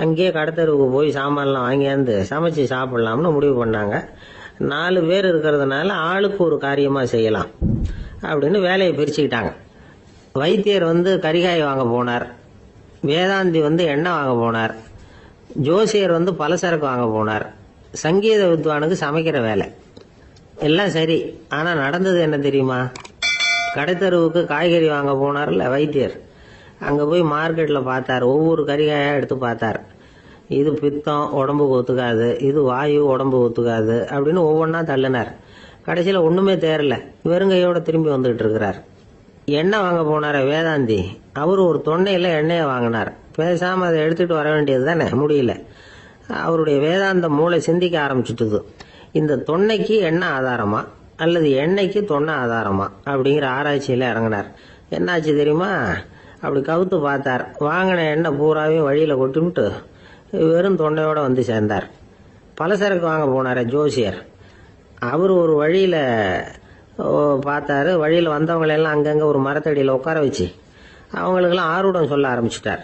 அங்கேயே கடத்தெருவுக்கு போய் சாமான்லாம் வாங்கியாந்து சமைச்சு சாப்பிட்லாம்னு முடிவு பண்ணாங்க. 4 பேர் இருக்கிறதுனால ஆளுக்கு ஒரு காரியமாக செய்யலாம் அப்படின்னு வேலையை பிரிச்சுக்கிட்டாங்க. வைத்தியர் கரிகாய் வாங்க போனார், வேதாந்தி எண்ணெய் வாங்க போனார், ஜோசியர் பலசரக்கு வாங்க போனார், சங்கீத வித்வானுக்கு சமைக்கிற வேலை. எல்லாம் சரி, ஆனால் நடந்தது என்ன தெரியுமா? கடைத்தெருவுக்கு காய்கறி வாங்க போனார்ல வைத்தியர், அங்கே போய் மார்க்கெட்டில் பார்த்தார். ஒவ்வொரு கரிகாயாக எடுத்து பார்த்தார். இது பித்தம், உடம்புக்கு ஒத்துக்காது, இது வாயு, உடம்பு ஒத்துக்காது அப்படின்னு ஒவ்வொன்றா தள்ளினார். கடைசியில் ஒன்றுமே தேரல, வெறுங்கையோட திரும்பி வந்துகிட்டு இருக்கிறார். எண்ணெய் வாங்க போனார வேதாந்தி, அவர் ஒரு தொன்னையில் எண்ணெயை வாங்கினார். பேசாமல் அதை எடுத்துகிட்டு வர வேண்டியது தானே, முடியல. அவருடைய வேதாந்த மூளை சிந்திக்க ஆரம்பிச்சுட்டுது. இந்த தொன்னைக்கு எண்ணெய் ஆதாரமா அல்லது எண்ணெய்க்கு தொன்னை ஆதாரமா அப்படிங்கிற ஆராய்ச்சியில் இறங்கினார். என்னாச்சு தெரியுமா? அப்படி கவுத்து பார்த்தார். வாங்கின எண்ணெய் பூராவையும் வழியில் கொட்டிவிட்டு வெறும் தொண்டையோடு சேர்ந்தார். பலசரக்கு வாங்க போனார் ஜோசியர், அவர் ஒரு வழியில் பார்த்தாரு. வழியில் வந்தவங்களெல்லாம் அங்கங்கே ஒரு மரத்தடியில் உட்கார வச்சு அவங்களுக்கெல்லாம் ஆர்வம் சொல்ல ஆரம்பிச்சிட்டார்.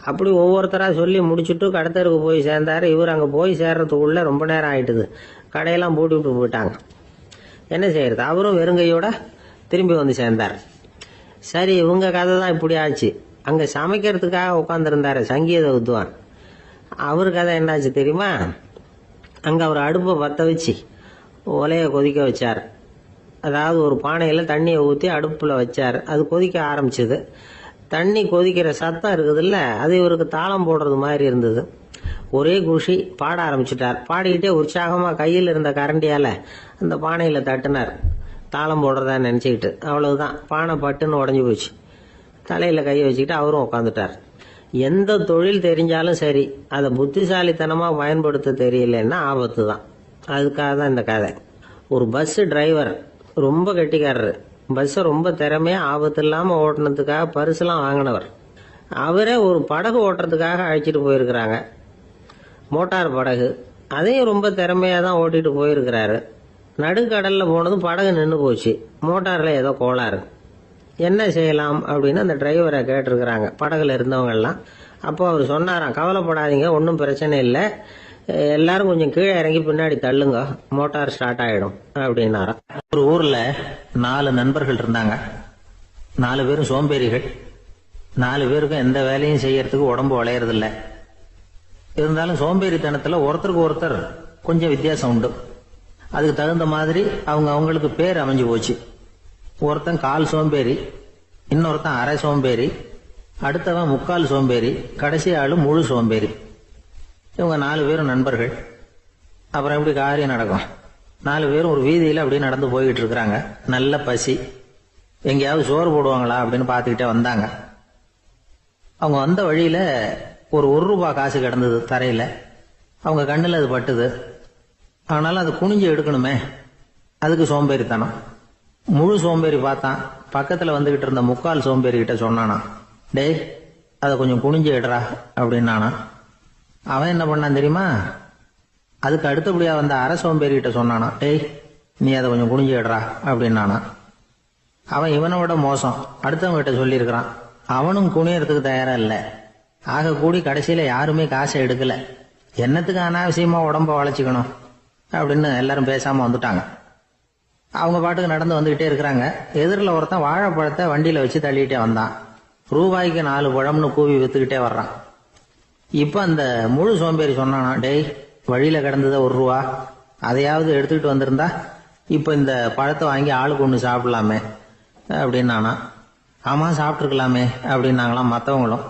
அப்படி ஒவ்வொருத்தராக சொல்லி முடிச்சுட்டு கடத்தருக்கு போய் சேர்ந்தார். இவர் அங்கே போய் சேர்றதுக்குள்ளே ரொம்ப நேரம் ஆயிட்டுது. கடையெல்லாம் பூட்டி விட்டு போயிட்டாங்க. என்ன செய்யறது? அவரும் வெறுங்கையோட திரும்பி சேர்ந்தார். சரி, இவங்க கதை தான் இப்படி ஆச்சு. அங்கே சமைக்கிறதுக்காக உட்காந்துருந்தார் சங்கீத வித்வான், அவர் கதை என்னாச்சு தெரியுமா? அங்கே அவர் அடுப்பை பற்ற வச்சு ஒலையை கொதிக்க வச்சார். அதாவது ஒரு பானையில் தண்ணியை ஊற்றி அடுப்பில் வச்சார். அது கொதிக்க ஆரம்பிச்சது. தண்ணி கொதிக்கிற சத்தம் இருக்குதுல்ல, அது இவருக்கு தாளம் போடுறது மாதிரி இருந்தது. ஒரே குஷி, பாட ஆரம்பிச்சிட்டார். பாடிக்கிட்டே உற்சாகமாக கையில் இருந்த கரண்டியால் அந்த பானையில் தட்டினார், தாளம் போடுறதா நினச்சிக்கிட்டு. அவ்வளவுதான், பானை பட்டுன்னு உடஞ்சி போச்சு. தலையில் கையை வச்சுக்கிட்டு அவரும் உட்காந்துட்டார். எந்த தொழில் தெரிஞ்சாலும் சரி, அதை புத்திசாலித்தனமாக பயன்படுத்த தெரியலன்னா ஆபத்து தான். அதுக்காக தான் இந்த கதை. ஒரு பஸ் டிரைவர் ரொம்ப கெட்டிக்காரரு. பஸ்ஸை ரொம்ப திறமையாக ஆபத்து இல்லாமல் ஓட்டினதுக்காக பரிசுலாம் வாங்கினவர். அவரே ஒரு படகு ஓட்டுறதுக்காக அழைச்சிட்டு போயிருக்கிறாங்க, மோட்டார் படகு. அதையும் ரொம்ப திறமையாக தான் ஓட்டிட்டு போயிருக்கிறாரு. நடுக்கடலில் போனதும் படகு நின்று போச்சு. மோட்டாரில் ஏதோ கோளாறு. என்ன செய்யலாம் அப்படின்னு அந்த டிரைவரை கேட்டிருக்கிறாங்க படகுல இருந்தவங்கெல்லாம். அப்போ அவர் சொன்னாராம், கவலைப்படாதீங்க, ஒன்றும் பிரச்சனை இல்லை, எல்லாரும் கொஞ்சம் கீழே இறங்கி பின்னாடி தள்ளுங்க, மோட்டார் ஸ்டார்ட் ஆகிடும் அப்படின்னாராம். ஒரு ஊரில் 4 நண்பர்கள் இருந்தாங்க. 4 பேரும் சோம்பேறிகள். 4 பேருக்கும் எந்த வேலையும் செய்யறதுக்கு உடம்பு வளையறதில்ல. இருந்தாலும் சோம்பேறித்தனத்தில் ஒருத்தருக்கு ஒருத்தர் கொஞ்சம் வித்தியாசம் உண்டு. அதுக்கு தகுந்த மாதிரி அவங்களுக்கு பேர் அமைஞ்சு போச்சு. ஒருத்தன் கால் சோம்பேறி, இன்னொருத்தன் அரை சோம்பேறி, அடுத்தவன் முக்கால் சோம்பேறி, கடைசி ஆளு முழு சோம்பேறி. இவங்க 4 பேரும் நண்பர்கள். அப்புறம் எப்படி காரியம் நடக்கும்? 4 பேரும் ஒரு வீதியில் அப்படியே நடந்து போய்கிட்டு இருக்கிறாங்க. நல்ல பசி. எங்கேயாவது சோறு போடுவாங்களா அப்படின்னு பார்த்துக்கிட்டே வந்தாங்க. அவங்க வந்த வழியில் ஒரு ₹1 காசு கிடந்தது தரையில். அவங்க கண்ணில் அது பட்டுது. ஆனாலும் அது குனிஞ்சு எடுக்கணுமே, அதுக்கு சோம்பேறித்தனம். முழு சோம்பேறி பார்த்தான். பக்கத்தில் வந்துகிட்டு இருந்த முக்கால் சோம்பேறி கிட்ட சொன்னானா, டேய் அதை கொஞ்சம் குனிஞ்சு எடுறா அப்படின்னானா. அவன் என்ன பண்ணான் தெரியுமா? அதுக்கு அடுத்தபடியா வந்த அரை சோம்பேறி கிட்ட சொன்னானா, டேய் நீ அதை கொஞ்சம் குனிஞ்சு எடுறா அப்படின்னானா. அவன் இவனோட மோசம், அடுத்தவங்க கிட்ட சொல்லியிருக்கிறான். அவனும் குனியறதுக்கு தயாரா இல்லை. ஆக கூடி கடைசியில யாருமே காசை எடுக்கல. என்னத்துக்கு அனாவசியமா உடம்ப வளைச்சிக்கணும் அப்படின்னு எல்லாரும் பேசாம வந்துட்டாங்க. அவங்க பாட்டுக்கு நடந்து வந்துகிட்டே இருக்கிறாங்க. எதிரில் ஒருத்தன் வாழைப்பழத்தை வண்டியில வச்சு தள்ளிட்டே வந்தான். ரூபாய்க்கு 4 பழம்னு கூவி வித்துக்கிட்டே வர்றான். இப்ப அந்த முழு சோம்பேறி சொன்னானா, டேய், வழியில கிடந்தத 1 ரூபா, அதையாவது எடுத்துக்கிட்டு வந்திருந்தா இப்ப இந்த பழத்தை வாங்கி ஆளுக்கு ஒண்ணு சாப்பிடலாமே அப்படின்னானா. ஆமா, சாப்பிட்டுருக்கலாமே அப்படின்னாங்களாம் மற்றவங்களும்.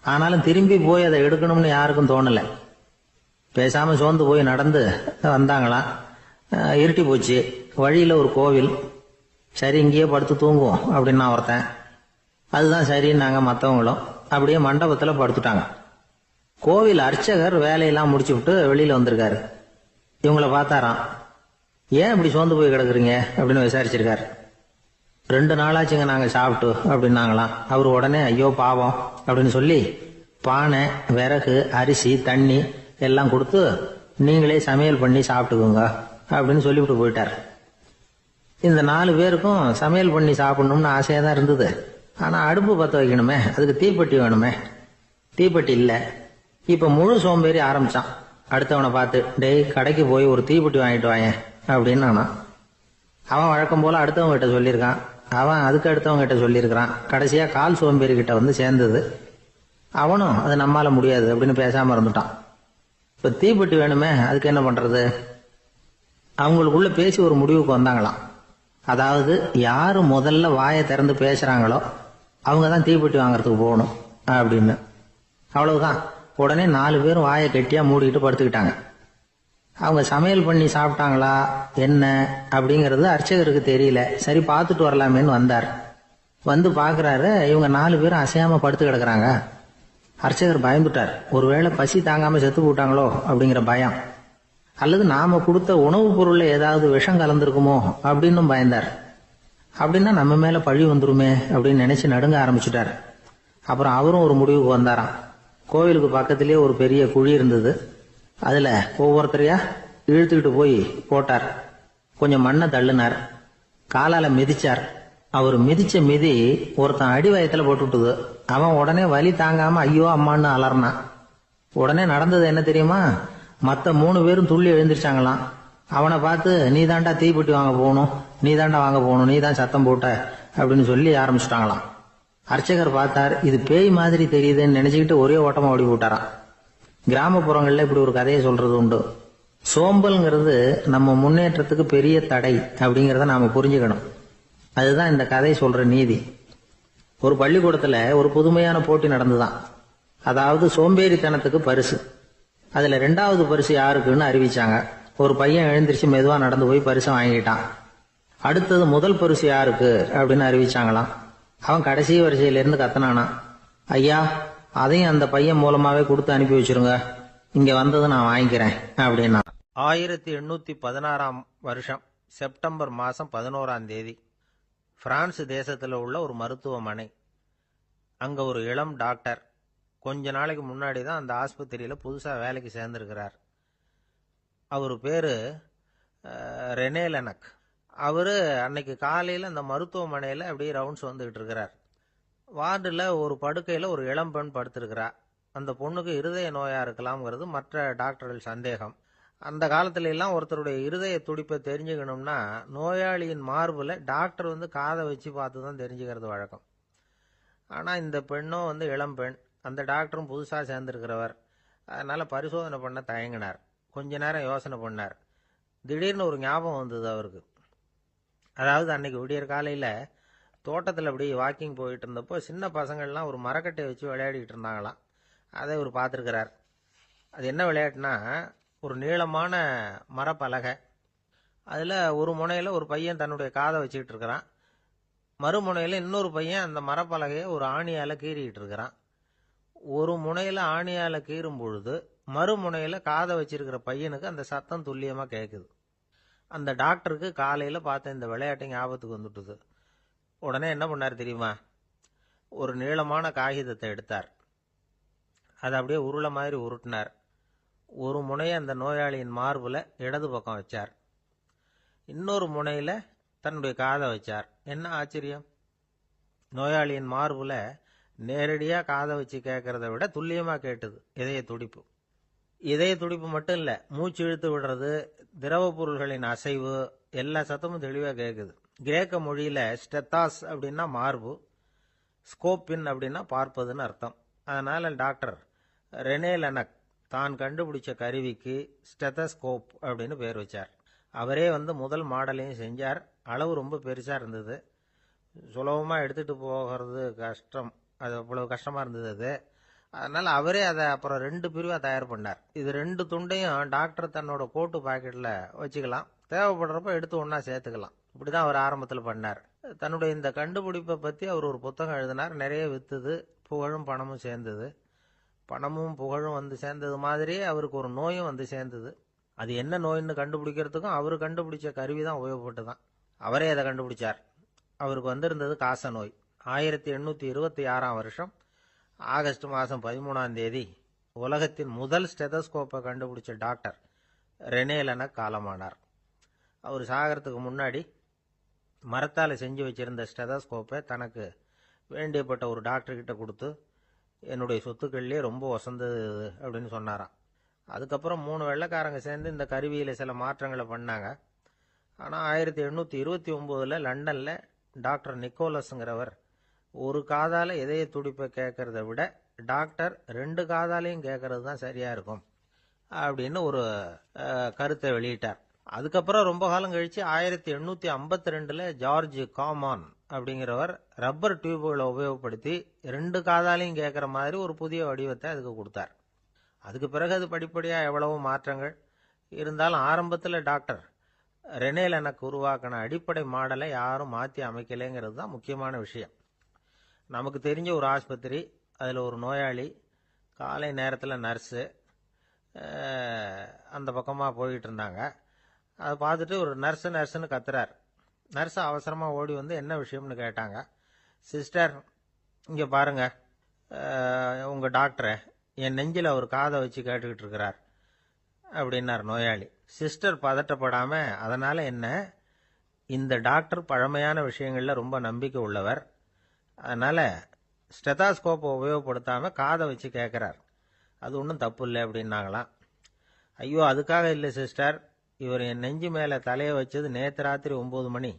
ஆனாலும் திரும்பி போய் அதை எடுக்கணும்னு யாருக்கும் தோணலை. பேசாம சோர்ந்து போய் நடந்து வந்தாங்களாம். இருட்டி போச்சு. வழியில ஒரு கோவில். சரி, இங்கேயே படுத்து தூங்குவோம் அப்படின்னா ஒருத்தன். அதுதான் சரின்னாங்க மற்றவங்களும். அப்படியே மண்டபத்துல படுத்துட்டாங்க. கோவில் அர்ச்சகர் வேலையெல்லாம் முடிச்சு விட்டு வெளியில வந்திருக்காரு. இவங்கள பார்த்தாராம். ஏன் இப்படி சோர்ந்து போய் கிடக்குறீங்க அப்படின்னு விசாரிச்சிருக்காரு. 2 நாளாச்சுங்க நாங்க சாப்பிட்டு அப்படின்னாங்களாம். அவர் உடனே ஐயோ பாவம் அப்படின்னு சொல்லி பானை, விறகு, அரிசி, தண்ணி எல்லாம் கொடுத்து நீங்களே சமையல் பண்ணி சாப்பிட்டுக்கோங்க அப்படின்னு சொல்லிவிட்டு போயிட்டார். இந்த 4 பேருக்கும் சமையல் பண்ணி சாப்பிடணும்னு ஆசையா தான் இருந்தது. ஆனா அடுப்பு பற்ற வைக்கணுமே, அதுக்கு தீப்பெட்டி வேணுமே. தீப்பெட்டி இல்ல. இப்ப முழு சோம்பேறி ஆரம்பிச்சான். அடுத்தவனை பார்த்து, டேய், கடைக்கு போய் ஒரு தீப்பெட்டி வாங்கிட்டு வாங்க அப்படின்னு நானா. அவன் வழக்கம் போல அடுத்தவங்க கிட்ட சொல்லியிருக்கான். அவன் அதுக்கு அடுத்தவங்க கிட்ட சொல்லியிருக்கிறான். கடைசியா கால் சோம்பேறி கிட்ட வந்து சேர்ந்தது. அவனும் அது நம்மால முடியாது அப்படின்னு பேசாம இருந்துட்டான். இப்ப தீப்பெட்டி வேணுமே, அதுக்கு என்ன பண்றது? அவங்களுக்குள்ள பேசி ஒரு முடிவுக்கு வந்தாங்களாம். அதாவது யாரு முதல்ல வாயை திறந்து பேசுறாங்களோ அவங்க தான் தீப்பெட்டி வாங்கறதுக்கு போகணும் அப்படின்னு. அவ்வளவுதான். உடனே 4 பேரும் வாயை கெட்டியா மூடிக்கிட்டு படுத்துக்கிட்டாங்க. அவங்க சமையல் பண்ணி சாப்பிட்டாங்களா என்ன அப்படிங்கறது அர்ச்சகருக்கு தெரியல. சரி, பார்த்துட்டு வரலாமேன்னு வந்தார். வந்து பாக்குறாரு, இவங்க 4 பேரும் அசையாம படுத்து கிடக்குறாங்க. அர்ச்சகர் பயந்துட்டார். ஒருவேளை பசி தாங்காம செத்து போட்டாங்களோ அப்படிங்கிற பயம், அல்லது நாம கொடுத்த உணவுப் பொருள்ல ஏதாவது விஷம் கலந்துருக்குமோ அப்படின்னு பயந்தார். அப்படின்னா நம்ம மேல பழி வந்துருமே அப்படின்னு நினைச்சு நடுங்க ஆரம்பிச்சுட்டார். அப்புறம் அவரும் ஒரு முடிவுக்கு வந்தாராம். கோவிலுக்கு பக்கத்திலேயே ஒரு பெரிய குழி இருந்தது. அதுல ஒவ்வொருத்தரையா இழுத்துக்கிட்டு போய் போட்டார். கொஞ்சம் மண்ணை தள்ளினார். காலால மிதிச்சார். அவர் மிதிச்ச மிதி ஒருத்தன் அடி வயத்துல போட்டுவிட்டது. அவன் உடனே வலி தாங்காம ஐயோ அம்மான்னு அலர்னான். உடனே நடந்தது என்ன தெரியுமா? மத்த 3 பேரும் துள்ளி எழுந்திருச்சாங்களாம். அவனை பார்த்து, நீ தாண்டா தீப்பெட்டி வாங்க போகணும், நீ தாண்டா வாங்க போகணும், நீ தான் சத்தம் போட்ட அப்படின்னு சொல்லி ஆரம்பிச்சுட்டாங்களாம். அர்ச்சகர் பார்த்தார். இது பேய் மாதிரி தெரியுதுன்னு நினைச்சுக்கிட்டு ஒரே ஓட்டமா ஓடி போட்டாராம். கிராமப்புறங்கள்ல இப்படி ஒரு கதையை சொல்றது உண்டு. சோம்பல்ங்கிறது நம்ம முன்னேற்றத்துக்கு பெரிய தடை அப்படிங்கறத நாம புரிஞ்சுக்கணும். அதுதான் இந்த கதை சொல்ற நீதி. ஒரு பள்ளிக்கூடத்துல ஒரு புதுமையான போட்டி நடந்துதான். அதாவது சோம்பேறித்தனத்துக்கு பரிசு. அதுல 2வது பரிசு யாருக்குன்னு அறிவிச்சாங்க. ஒரு பையன் எழுந்திருச்சு மெதுவா நடந்து போய் பரிசை வாங்கிட்டான். அடுத்தது முதல் பரிசு யாருக்கு அப்படின்னு அறிவிச்சாங்களாம். அவன் கடைசி வரிசையில இருந்து கத்தனானா, ஐயா, அதையும் அந்த பையன் மூலமாவே கொடுத்து அனுப்பி வச்சிருங்க, இங்க வந்தது நான் வாங்கிக்கிறேன் அப்படின்னா. 1816 வருஷம் செப்டம்பர் மாசம் 11ஆம் தேதி பிரான்ஸ் தேசத்துல உள்ள ஒரு மருத்துவமனை. அங்க ஒரு இளம் டாக்டர் கொஞ்ச நாளைக்கு முன்னாடி தான் அந்த ஆஸ்பத்திரியில புதுசா வேலைக்கு சேர்ந்திருக்கிறார். அவரு பேரு ரெனே லெனக். அவரு அன்னைக்கு காலையில அந்த மருத்துவமனையில அப்படியே ரவுண்ட்ஸ் வந்துகிட்டு இருக்கிறார். வார்டுல ஒரு படுக்கையில ஒரு இளம் பெண் படுத்திருக்கிறா. அந்த பொண்ணுக்கு இருதய நோயா இருக்கலாம்ங்கிறது மற்ற டாக்டர்கள் சந்தேகம். அந்த காலத்துல எல்லாம் ஒருத்தருடைய இருதய துடிப்பை தெரிஞ்சுக்கணும்னா நோயாளியின் மார்புல டாக்டர் வந்து காதை வச்சு பார்த்து தான் தெரிஞ்சுக்கிறது வழக்கம். ஆனா இந்த பெண்ணும் வந்து இளம் பெண், அந்த டாக்டரும் புதுசா சேர்ந்திருக்கிறவர். அதனால பரிசோதனை பண்ண தயங்கினார். கொஞ்ச நேரம் யோசனை பண்ணார். திடீர்னு ஒரு ஞாபகம் வந்தது அவருக்கு. அதாவது அன்னைக்கு விடியற் காலையில தோட்டத்தில் அப்படி வாக்கிங் போயிட்டு இருந்தப்போ சின்ன பசங்கள்லாம் ஒரு மரக்கட்டையை வச்சு விளையாடிட்டு இருந்தாங்களாம். அதை இவர் பார்த்துருக்கிறார். அது என்ன விளையாட்டுனா, ஒரு நீளமான மரப்பலகை. அதில் ஒரு முனையில் ஒரு பையன் தன்னுடைய காதை வச்சுக்கிட்டு இருக்கிறான். மறுமுனையில் இன்னொரு பையன் அந்த மரப்பலகையை ஒரு ஆணியால் கீறிக்கிட்டு இருக்கிறான். ஒரு முனையில் ஆணியால் கீறும் பொழுது மறுமுனையில் காதை வச்சிருக்கிற பையனுக்கு அந்த சத்தம் துல்லியமாக கேட்குது. அந்த டாக்டருக்கு காலையில் பார்த்த இந்த விளையாட்டு ஞாபகத்துக்கு வந்துட்டுது. உடனே என்ன பண்ணார் தெரியுமா? ஒரு நீளமான காகிதத்தை எடுத்தார். அதை அப்படியே உருளை மாதிரி உருட்டினார். ஒரு முனையை அந்த நோயாளியின் மார்புல இடது பக்கம் வச்சார். இன்னொரு முனையில தன்னுடைய காதை வச்சார். என்ன ஆச்சரியம்! நோயாளியின் மார்புல நேரடியா காதை வச்சு கேட்கறத விட துல்லியமா கேட்டது இதய துடிப்பு. இதய துடிப்பு மட்டும் இல்லை, மூச்சு இழுத்து விடுறது, திரவ பொருள்களின் அசைவு, எல்லா சத்தமும் தெளிவாக கேட்குது. கிரேக்க மொழியில் ஸ்டெத்தாஸ் அப்படின்னா மார்பு, ஸ்கோப்பின் அப்படின்னா பார்ப்பதுன்னு அர்த்தம். அதனால் டாக்டர் ரெனே லெனக் தான் கண்டுபிடிச்ச கருவிக்கு ஸ்டெத்தஸ்கோப் அப்படின்னு பேர் வச்சார். அவரே முதல் மாடலையும் செஞ்சார். அளவு ரொம்ப பெருசாக இருந்தது, சுலபமாக எடுத்துகிட்டு போகிறது கஷ்டம், அது அவ்வளவு கஷ்டமாக இருந்தது அது. அதனால் அவரே அதை அப்புறம் 2 பிரிவாக தயார் பண்ணார். இது 2 துண்டையும் டாக்டர் தன்னோட கோட்டு பாக்கெட்டில் வச்சுக்கலாம், தேவைப்படுறப்ப எடுத்து ஒன்றா சேர்த்துக்கலாம். இப்படி தான் அவர் ஆரம்பத்தில் பண்ணார். தன்னுடைய இந்த கண்டுபிடிப்பை பற்றி அவர் ஒரு புத்தகம் எழுதினார். நிறைய விற்றுது, புகழும் பணமும் சேர்ந்தது. பணமும் புகழும் சேர்ந்தது மாதிரியே அவருக்கு ஒரு நோயும் சேர்ந்தது. அது என்ன நோயின்னு கண்டுபிடிக்கிறதுக்கும் அவர் கண்டுபிடிச்ச கருவி தான் உபயோகப்பட்டு தான். அவரே அதை கண்டுபிடிச்சார். அவருக்கு வந்திருந்தது காச நோய். 1826ஆம் வருஷம் ஆகஸ்ட் மாதம் 13ஆம் தேதி உலகத்தின் முதல் ஸ்டெதஸ்கோப்பை கண்டுபிடிச்ச டாக்டர் ரெனே லெனக் காலமானார். அவர் சாகிறதுக்கு முன்னாடி மரத்தால் செஞ்சு வச்சிருந்த ஸ்டெதஸ்கோப்பை தனக்கு வேண்டியப்பட்ட ஒரு டாக்டர்கிட்ட கொடுத்து, என்னுடைய சொத்துக்கள்லேயே ரொம்ப வசந்தது அப்படின்னு சொன்னாராம். அதுக்கப்புறம் 3 வெள்ளைக்காரங்க சேர்ந்து இந்த கருவியில் சில மாற்றங்களை பண்ணாங்க. ஆனால் 1829 லண்டனில் டாக்டர் நிக்கோலஸுங்கிறவர் ஒரு காதால் இதய துடிப்பை கேட்கறத விட டாக்டர் 2 காதாலையும் கேட்கறது தான் சரியாக இருக்கும் அப்படின்னு ஒரு கருத்தை வெளியிட்டார். அதுக்கப்புறம் ரொம்ப காலம் கழித்து 1852 ஜார்ஜ் காமான் அப்படிங்கிறவர் ரப்பர் டியூப்களை உபயோகப்படுத்தி 2 காதாலையும் கேட்குற மாதிரி ஒரு புதிய வடிவத்தை அதுக்கு கொடுத்தார். அதுக்கு பிறகு அது படிப்படியாக எவ்வளவோ மாற்றங்கள் இருந்தாலும் ஆரம்பத்தில் டாக்டர் ரெனே லெனக் உருவாக்கின அடிப்படை மாடலை யாரும் மாற்றி அமைக்கலைங்கிறது தான் முக்கியமான விஷயம். நமக்கு தெரிஞ்ச ஒரு ஆஸ்பத்திரி, அதில் ஒரு நோயாளி, காலை நேரத்தில் நர்ஸு அந்த பக்கமாக போயிட்டு இருந்தாங்க. அதை பார்த்துட்டு ஒரு நர்ஸுன்னு கத்துறார். நர்ஸு அவசரமாக ஓடி என்ன விஷயம்னு கேட்டாங்க. சிஸ்டர், இங்கே பாருங்க, உங்கள் டாக்டரை என் நெஞ்சில் அவர் காதை வச்சு கேட்டுக்கிட்டு இருக்கிறார் அப்படின்னார் நோயாளி. சிஸ்டர் பதட்டப்படாமல், அதனால் என்ன, இந்த டாக்டர் பழமையான விஷயங்களில் ரொம்ப நம்பிக்கை உள்ளவர், அதனால் ஸ்டெதாஸ்கோப்பை உபயோகப்படுத்தாமல் காதை வச்சு கேட்குறார், அது ஒன்றும் தப்பு இல்லை அப்படின்னாங்களாம். ஐயோ, அதுக்காக இல்லை சிஸ்டர், இவர் என் நெஞ்சு மேலே தலையை வச்சது நேற்று ராத்திரி 9 மணி,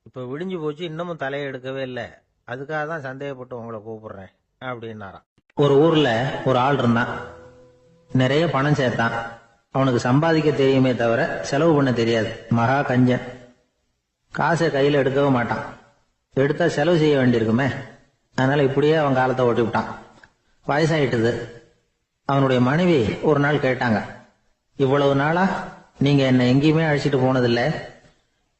இப்போ விடிஞ்சு போச்சு, இன்னமும் தலையை எடுக்கவே இல்லை, அதுக்காக தான் சந்தேகப்பட்டு உங்களை கூப்பிடுறேன் அப்படின்னாராம். ஒரு ஊர்ல ஒரு ஆள் இருந்தான். நிறைய பணம் சேர்த்தான். அவனுக்கு சம்பாதிக்க தெரியுமே தவிர செலவு பண்ண தெரியாது. மகா கஞ்சன். காசை கையில் எடுக்கவே மாட்டான். எடுத்தா செலவு செய்ய வேண்டியிருக்குமே, அதனால இப்படியே அவன் காலத்தை ஓட்டி விட்டான். வயசாயிட்டுது. அவனுடைய மனைவி ஒரு நாள் கேட்டாங்க, இவ்வளவு நாளா நீங்க என்ன எங்கேயுமே அழைச்சிட்டு போனதில்லை,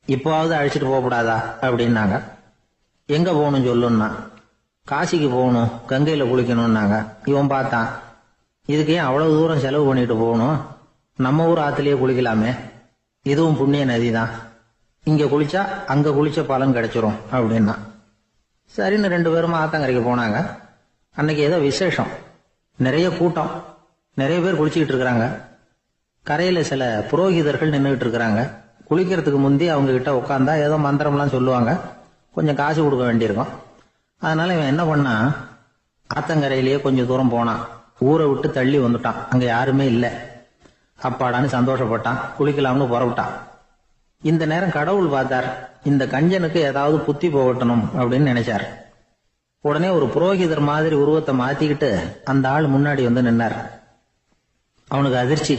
இப்போவாவது அழைச்சிட்டு போகக்கூடாதா அப்படின்னாங்க. எங்க போகணும் சொல்லுன்னா. காசிக்கு போகணும், கங்கையில குளிக்கணும்னாங்க. இவன் பார்த்தான், இதுக்கு ஏன் அவ்வளவு தூரம் செலவு பண்ணிட்டு போகணும், நம்ம ஊர் ஆத்துலயே குளிக்கலாமே, இதுவும் புண்ணிய நதி தான், இங்க குளிச்சா அங்க குளிச்ச பலன் கிடைச்சிரும் அப்படின்னா. சரின்னு 2 பேரும் ஆத்தங்கரைக்கு போனாங்க. அன்னைக்கு ஏதோ விசேஷம், நிறைய கூட்டம், நிறைய பேர் குளிச்சுக்கிட்டு இருக்கிறாங்க. கரையில சில புரோகிதர்கள் நின்றுகிட்டு இருக்கிறாங்க. குளிக்கிறதுக்கு முந்தி அவங்க கிட்ட உட்காந்தா ஏதோ மந்திரம்லாம் சொல்லுவாங்க, கொஞ்சம் காசு கொடுக்க வேண்டியிருக்கும். அதனால இவன் என்ன பண்ணா, ஆத்தங்கரையிலேயே கொஞ்சம் தூரம் போனான். ஊரை விட்டு தள்ளி வந்துட்டான், அங்க யாருமே இல்லை. அப்பாடான்னு சந்தோஷப்பட்டான், குளிக்கலாம்னு புறப்பட்டான். இந்த நேரம் கடவுள் பார்த்தார், இந்த கஞ்சனுக்கு ஏதாவது புத்தி போகட்டணும் அப்படின்னு நினைச்சார். உடனே ஒரு புரோகிதர் மாதிரி உருவத்தை மாத்திக்கிட்டு அந்த ஆள் முன்னாடி நின்னார். அவனுக்கு அதிர்ச்சி,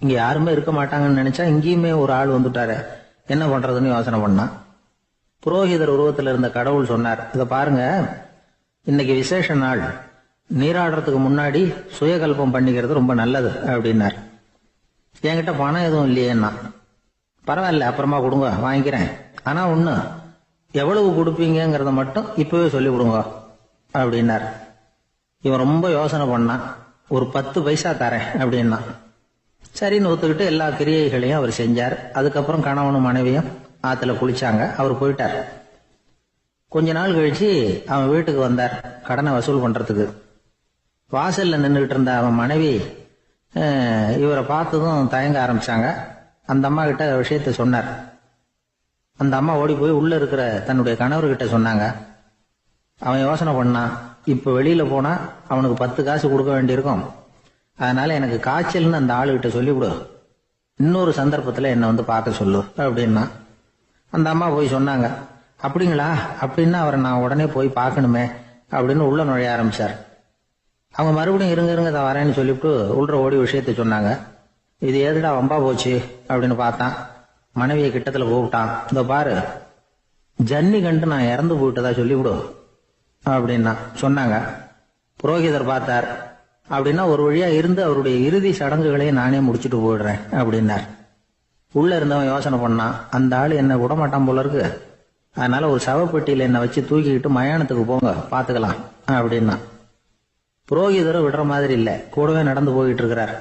இங்க யாருமே இருக்க மாட்டாங்கன்னு நினைச்சா இங்கேயுமே ஒரு ஆள் வந்துட்டாரு, என்ன பண்றதுன்னு யோசனை பண்ணான். புரோகிதர் உருவத்தில் இருந்த கடவுள் சொன்னார், இதை பாருங்க, இன்னைக்கு விசேஷ நாள், நீராடுறதுக்கு முன்னாடி சுயகல்பம் பண்ணிக்கிறது ரொம்ப நல்லது அப்படின்னார். என்கிட்ட பணம் எதுவும் இல்லையேன்னா. பரவாயில்ல, அப்புறமா கொடுங்க, வாங்கிக்கிறேன், ஆனா ஒண்ணு, எவ்வளவு கொடுப்பீங்கிறத மட்டும் இப்பவே சொல்லி கொடுங்க அப்படின்னார். இவன் ரொம்ப யோசனை பண்ணான். ஒரு 10 பைசா தரேன் அப்படின்னா. சரின்னு ஒத்துக்கிட்டு எல்லா கிரியைகளையும் அவர் செஞ்சார். அதுக்கப்புறம் கணவனும் மனைவியும் ஆத்துல குளிச்சாங்க. அவர் போயிட்டார். கொஞ்ச நாள் கழிச்சு அவன் வீட்டுக்கு வந்தார் கடனை வசூல் பண்றதுக்கு. வாசல்ல நின்றுகிட்டு இருந்த அவன் மனைவி இவரை பார்த்ததும் தயங்க ஆரம்பிச்சாங்க. அந்த அம்மா கிட்ட விஷயத்த சொன்னார். அந்த அம்மா ஓடி போய் உள்ள இருக்கிற தன்னுடைய கணவர்கிட்ட சொன்னாங்க. அவன் யோசனை பண்ணான், இப்ப வெளியில போனா அவனுக்கு 10 காசு கொடுக்க வேண்டியிருக்கும், அதனால எனக்கு காய்ச்சல்னு அந்த ஆளுகிட்ட சொல்லிவிடு, இன்னொரு சந்தர்ப்பத்தில் என்னை வந்து பார்க்க சொல்லு அப்படின்னா. அந்த அம்மா போய் சொன்னாங்க. அப்படிங்களா, அப்படின்னா அவரை நான் உடனே போய் பார்க்கணுமே அப்படின்னு உள்ள நுழைய ஆரம்பிச்சார். அவங்க மறுபடியும் இருங்க தான் வரேன்னு சொல்லிவிட்டு உள்ள ஓடி விஷயத்த சொன்னாங்க. இது எதுடா வம்பா போச்சு அப்படின்னு பார்த்தான். மனைவியை கிட்டத்துல கூப்பிட்டான். இந்த பாரு, ஜன்னி கண்டு நான் இறந்து போயிட்டதா சொல்லிவிடு அப்படின்னா சொன்னாங்க. புரோகிதர் பார்த்தார். அப்படின்னா ஒரு வழியா இருந்து அவருடைய இறுதி சடங்குகளையும் நானே முடிச்சுட்டு போயிடுறேன் அப்படின்னார். உள்ள இருந்தவன் யோசனை பண்ணான், அந்த ஆள் என்ன விடமாட்டான் போல இருக்கு, அதனால ஒரு சவப்பெட்டியில என்னை வச்சு தூக்கிக்கிட்டு மயானத்துக்கு போங்க பாத்துக்கலாம் அப்படின்னா. புரோகிதரும் விடுற மாதிரி இல்லை, கூடவே நடந்து போயிட்டு இருக்கிறார்.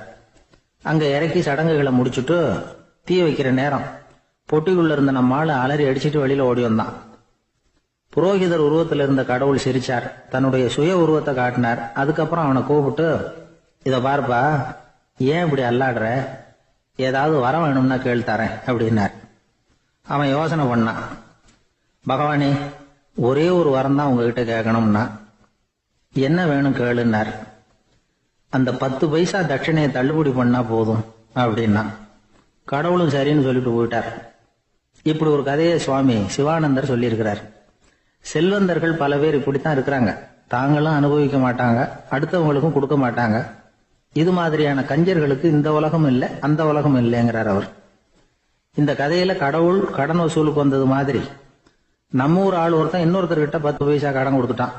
அங்க இறக்கி சடங்குகளை முடிச்சுட்டு தீ வைக்கிற நேரம் பொட்டிக்குள்ள இருந்த நம்ம ஆளு அலறி அடிச்சுட்டு வெளியில ஓடி வந்தான். புரோகிதர் உருவத்தில் இருந்த கடவுள் சிரிச்சார், தன்னுடைய சுய உருவத்தை காட்டினார். அதுக்கப்புறம் அவனை கூப்பிட்டு, இத பாருப்பா, ஏன் இப்படி அல்லாடுற, ஏதாவது வர வேணும்னா கேள் தரேன் அப்படின்னார். அவன் யோசனை பண்ணான். பகவானே, ஒரே ஒரு வரம் தான் உங்ககிட்ட கேட்கணும்னா. என்ன வேணும் கேளுன்னார். அந்த 10 பைசா தட்சணையை தள்ளுபடி பண்ணா போதும் அப்படின்னா. கடவுளும் சரின்னு சொல்லிட்டு போயிட்டார். இப்படி ஒரு கதையை சுவாமி சிவானந்தர் சொல்லியிருக்கிறார். செல்வந்தர்கள் பல பேர் இப்படித்தான் இருக்கிறாங்க. தாங்களும் அனுபவிக்க மாட்டாங்க, அடுத்தவங்களுக்கும் கொடுக்க மாட்டாங்க. இது மாதிரியான கஞ்சர்களுக்கு இந்த உலகம் இல்லை, அந்த உலகம் இல்லைங்கிறார் அவர். இந்த கதையில கடவுள் கடன் வசூலுக்கு வந்தது மாதிரி நம்ம ஊர் ஆள் ஒருத்தன் இன்னொருத்தர்கிட்ட 10 பைசா கடன் கொடுத்துட்டான்.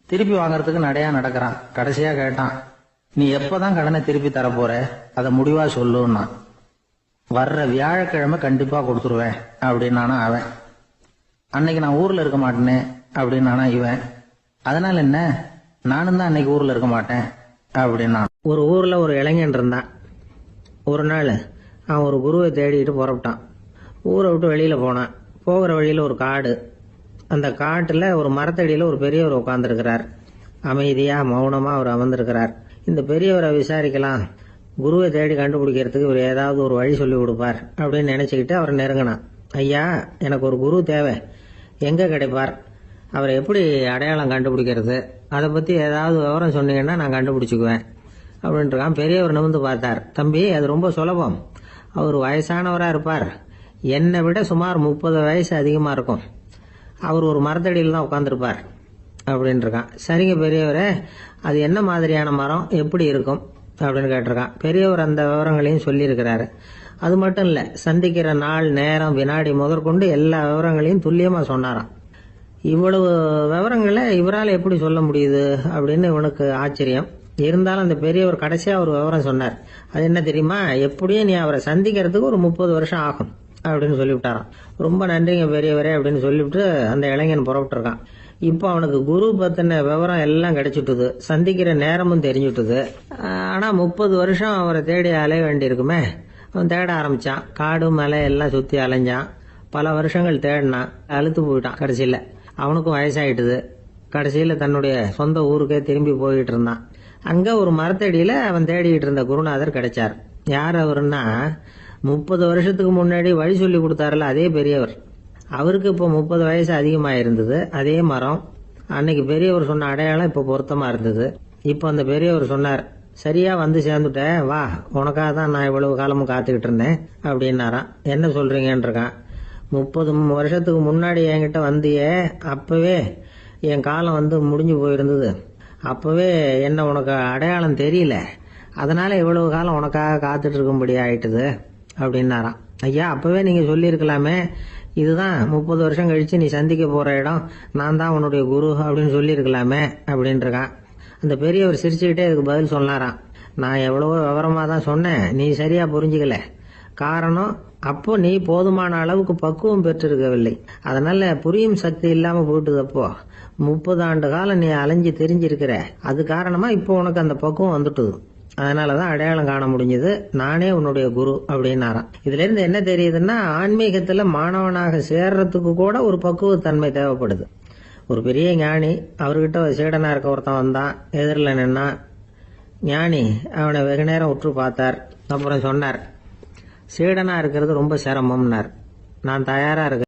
திருப்பி வாங்கறதுக்கு நடையா நடக்கிறான். கடைசியா கேட்டான், நீ எப்பதான் கடனை திருப்பி தரப்போற, அதை முடிவா சொல்லுன்னா. வர்ற வியாழக்கிழமை கண்டிப்பா கொடுத்துருவேன் அப்படின்னானா அவன். அன்னைக்கு நான் ஊர்ல இருக்க மாட்டேனே அப்படின்னானா இவன். அதனால என்ன, நானும் தான் அன்னைக்கு ஊர்ல இருக்க மாட்டேன் அப்படின்னா. ஒரு ஊர்ல ஒரு இளைஞன் இருந்தான். ஒரு நாள் அவன் ஒரு குருவை தேடிட்டு புறப்பட்டான். ஊரை விட்டு வெளியில போனான். போகிற வழியில ஒரு காடு. அந்த காட்டுல ஒரு மரத்தடியில ஒரு பெரியவர் உட்கார்ந்துருக்கிறார். அமைதியா மௌனமா அவர் அமர்ந்திருக்கிறார். இந்த பெரியவரை விசாரிக்கலாம், குருவை தேடி கண்டுபிடிக்கிறதுக்கு இவர் ஏதாவது ஒரு வழி சொல்லி கொடுப்பார் அப்படின்னு நினைச்சுக்கிட்டு அவரை நெருங்கினான். ஐயா, எனக்கு ஒரு குரு தேவை, எங்க கிடைப்பார், அவரை எப்படி அடையாளம் கண்டுபிடிக்கிறது, அதை பத்தி ஏதாவது விவரம் சொன்னீங்கன்னா நான் கண்டுபிடிச்சுக்குவேன் அப்படின்ட்டுருக்கான். பெரியவர் நிமிர்ந்து பார்த்தார். தம்பி, அது ரொம்ப சுலபம். அவர் வயசானவரா இருப்பார், என்னை விட சுமார் 30 வயசு அதிகமா இருக்கும். அவர் ஒரு மரத்தடியில் தான் உட்காந்துருப்பார் அப்படின்னு இருக்கான். சரிங்க பெரியவரே, அது என்ன மாதிரியான மரம், எப்படி இருக்கும் அப்படின்னு கேட்டிருக்கான். பெரியவர் அந்த விவரங்களையும் சொல்லியிருக்கிறாரு. அது மட்டும் இல்ல, சந்திக்கிற நாள், நேரம், வினாடி முதற்கொண்டு எல்லா விவரங்களையும் துல்லியமா சொன்னாராம். இவ்வளவு விவரங்களை இவரால் எப்படி சொல்ல முடியுது அப்படின்னு இவனுக்கு ஆச்சரியம். இருந்தாலும் அந்த பெரியவர் கடைசியா ஒரு விவரம் சொன்னார். அது என்ன தெரியுமா, எப்படியும் நீ அவரை சந்திக்கிறதுக்கு ஒரு 30 வருஷம் ஆகும் அப்படின்னு சொல்லிவிட்டாராம். ரொம்ப நன்றிங்க பெரியவரே அப்படின்னு சொல்லிவிட்டு அந்த இளைஞன் புறப்பட்டு இருக்கான். இப்போ அவனுக்கு குரு பத்தின விவரம் எல்லாம் கிடைச்சிட்டுது, சந்திக்கிற நேரமும் தெரிஞ்சுட்டுது. ஆனா 30 வருஷம் அவரை தேடி அலைய வேண்டியிருக்குமே. அவன் தேட ஆரம்பிச்சான். காடு மலை எல்லாம் சுத்தி அலைஞ்சான். பல வருஷங்கள் தேடினான். அழுத்து போயிட்டான். கடைசியில அவனுக்கும் வயசாயிட்டுது. கடைசியில தன்னுடைய சொந்த ஊருக்கே திரும்பி போயிட்டு இருந்தான். அங்க ஒரு மரத்தடியில அவன் தேடிட்டு இருந்த குருநாதர் கிடைச்சார். யார் அவருன்னா, 30 வருஷத்துக்கு முன்னாடி வழி சொல்லி கொடுத்தாருல அதே பெரியவர். அவருக்கு இப்போ 30 வயசு அதிகமாக இருந்தது. அதே மரம். அன்னைக்கு பெரியவர் சொன்ன அடையாளம் இப்போ பொருத்தமா இருந்தது. இப்போ அந்த பெரியவர் சொன்னார், சரியா வந்து சேர்ந்துட்ட, வா, உனக்காக தான் நான் இவ்வளவு காலமும் காத்துக்கிட்டு இருந்தேன் அப்படின்னாராம். என்ன சொல்றீங்கன்னு இருக்கான். 30 வருஷத்துக்கு முன்னாடி என்கிட்ட வந்தியே, அப்பவே என் காலம் வந்து முடிஞ்சு போயிருந்தது. அப்பவே என்ன உனக்கு அடையாளம் தெரியல, அதனால இவ்வளவு காலம் உனக்காக காத்துட்டு இருக்கும்படி ஆயிட்டுது அப்படின்னாராம். ஐயா, அப்பவே நீங்க சொல்லியிருக்கலாமே, இதுதான் 30 வருஷம் கழிச்சு நீ சந்திக்க போற இடம், நான் தான் உன்னுடைய குரு அப்படின்னு சொல்லியிருக்கலாமே அப்படின்னு இருக்கான். அந்த பெரியவர் சிரிச்சுக்கிட்டே இதுக்கு பதில் சொன்னாராம். நான் எவ்வளவோ விவரமா தான் சொன்னேன், நீ சரியா புரிஞ்சுக்கல. காரணம், அப்போ நீ போதுமான அளவுக்கு பக்குவம் பெற்றிருக்கவில்லை, அதனால புரியும் சக்தி இல்லாம போயிட்டுது. அப்போ 30 ஆண்டு காலம் நீ அலைஞ்சு தெரிஞ்சிருக்கிற, அது காரணமா இப்போ உனக்கு அந்த பக்குவம் வந்துட்டுது. அதனாலதான் அடையாளம் காண முடிஞ்சது, நானே உன்னுடைய குரு அப்படின்னாராம். இதுல இருந்து என்ன தெரியுதுன்னா, ஆன்மீகத்துல மாணவனாக சேர்றதுக்கு கூட ஒரு பக்குவத்தன்மை தேவைப்படுது. ஒரு பெரிய ஞானி, அவர்கிட்ட சீடனா இருக்க ஒருத்தன் வந்தான். எதிரில் நின்னா. ஞானி அவனை வெகு நேரம் உற்று பார்த்தார். அப்புறம் சொன்னார், சீடனா இருக்கிறது ரொம்ப சிரமம்னார். நான் தயாரா இருக்கேன்.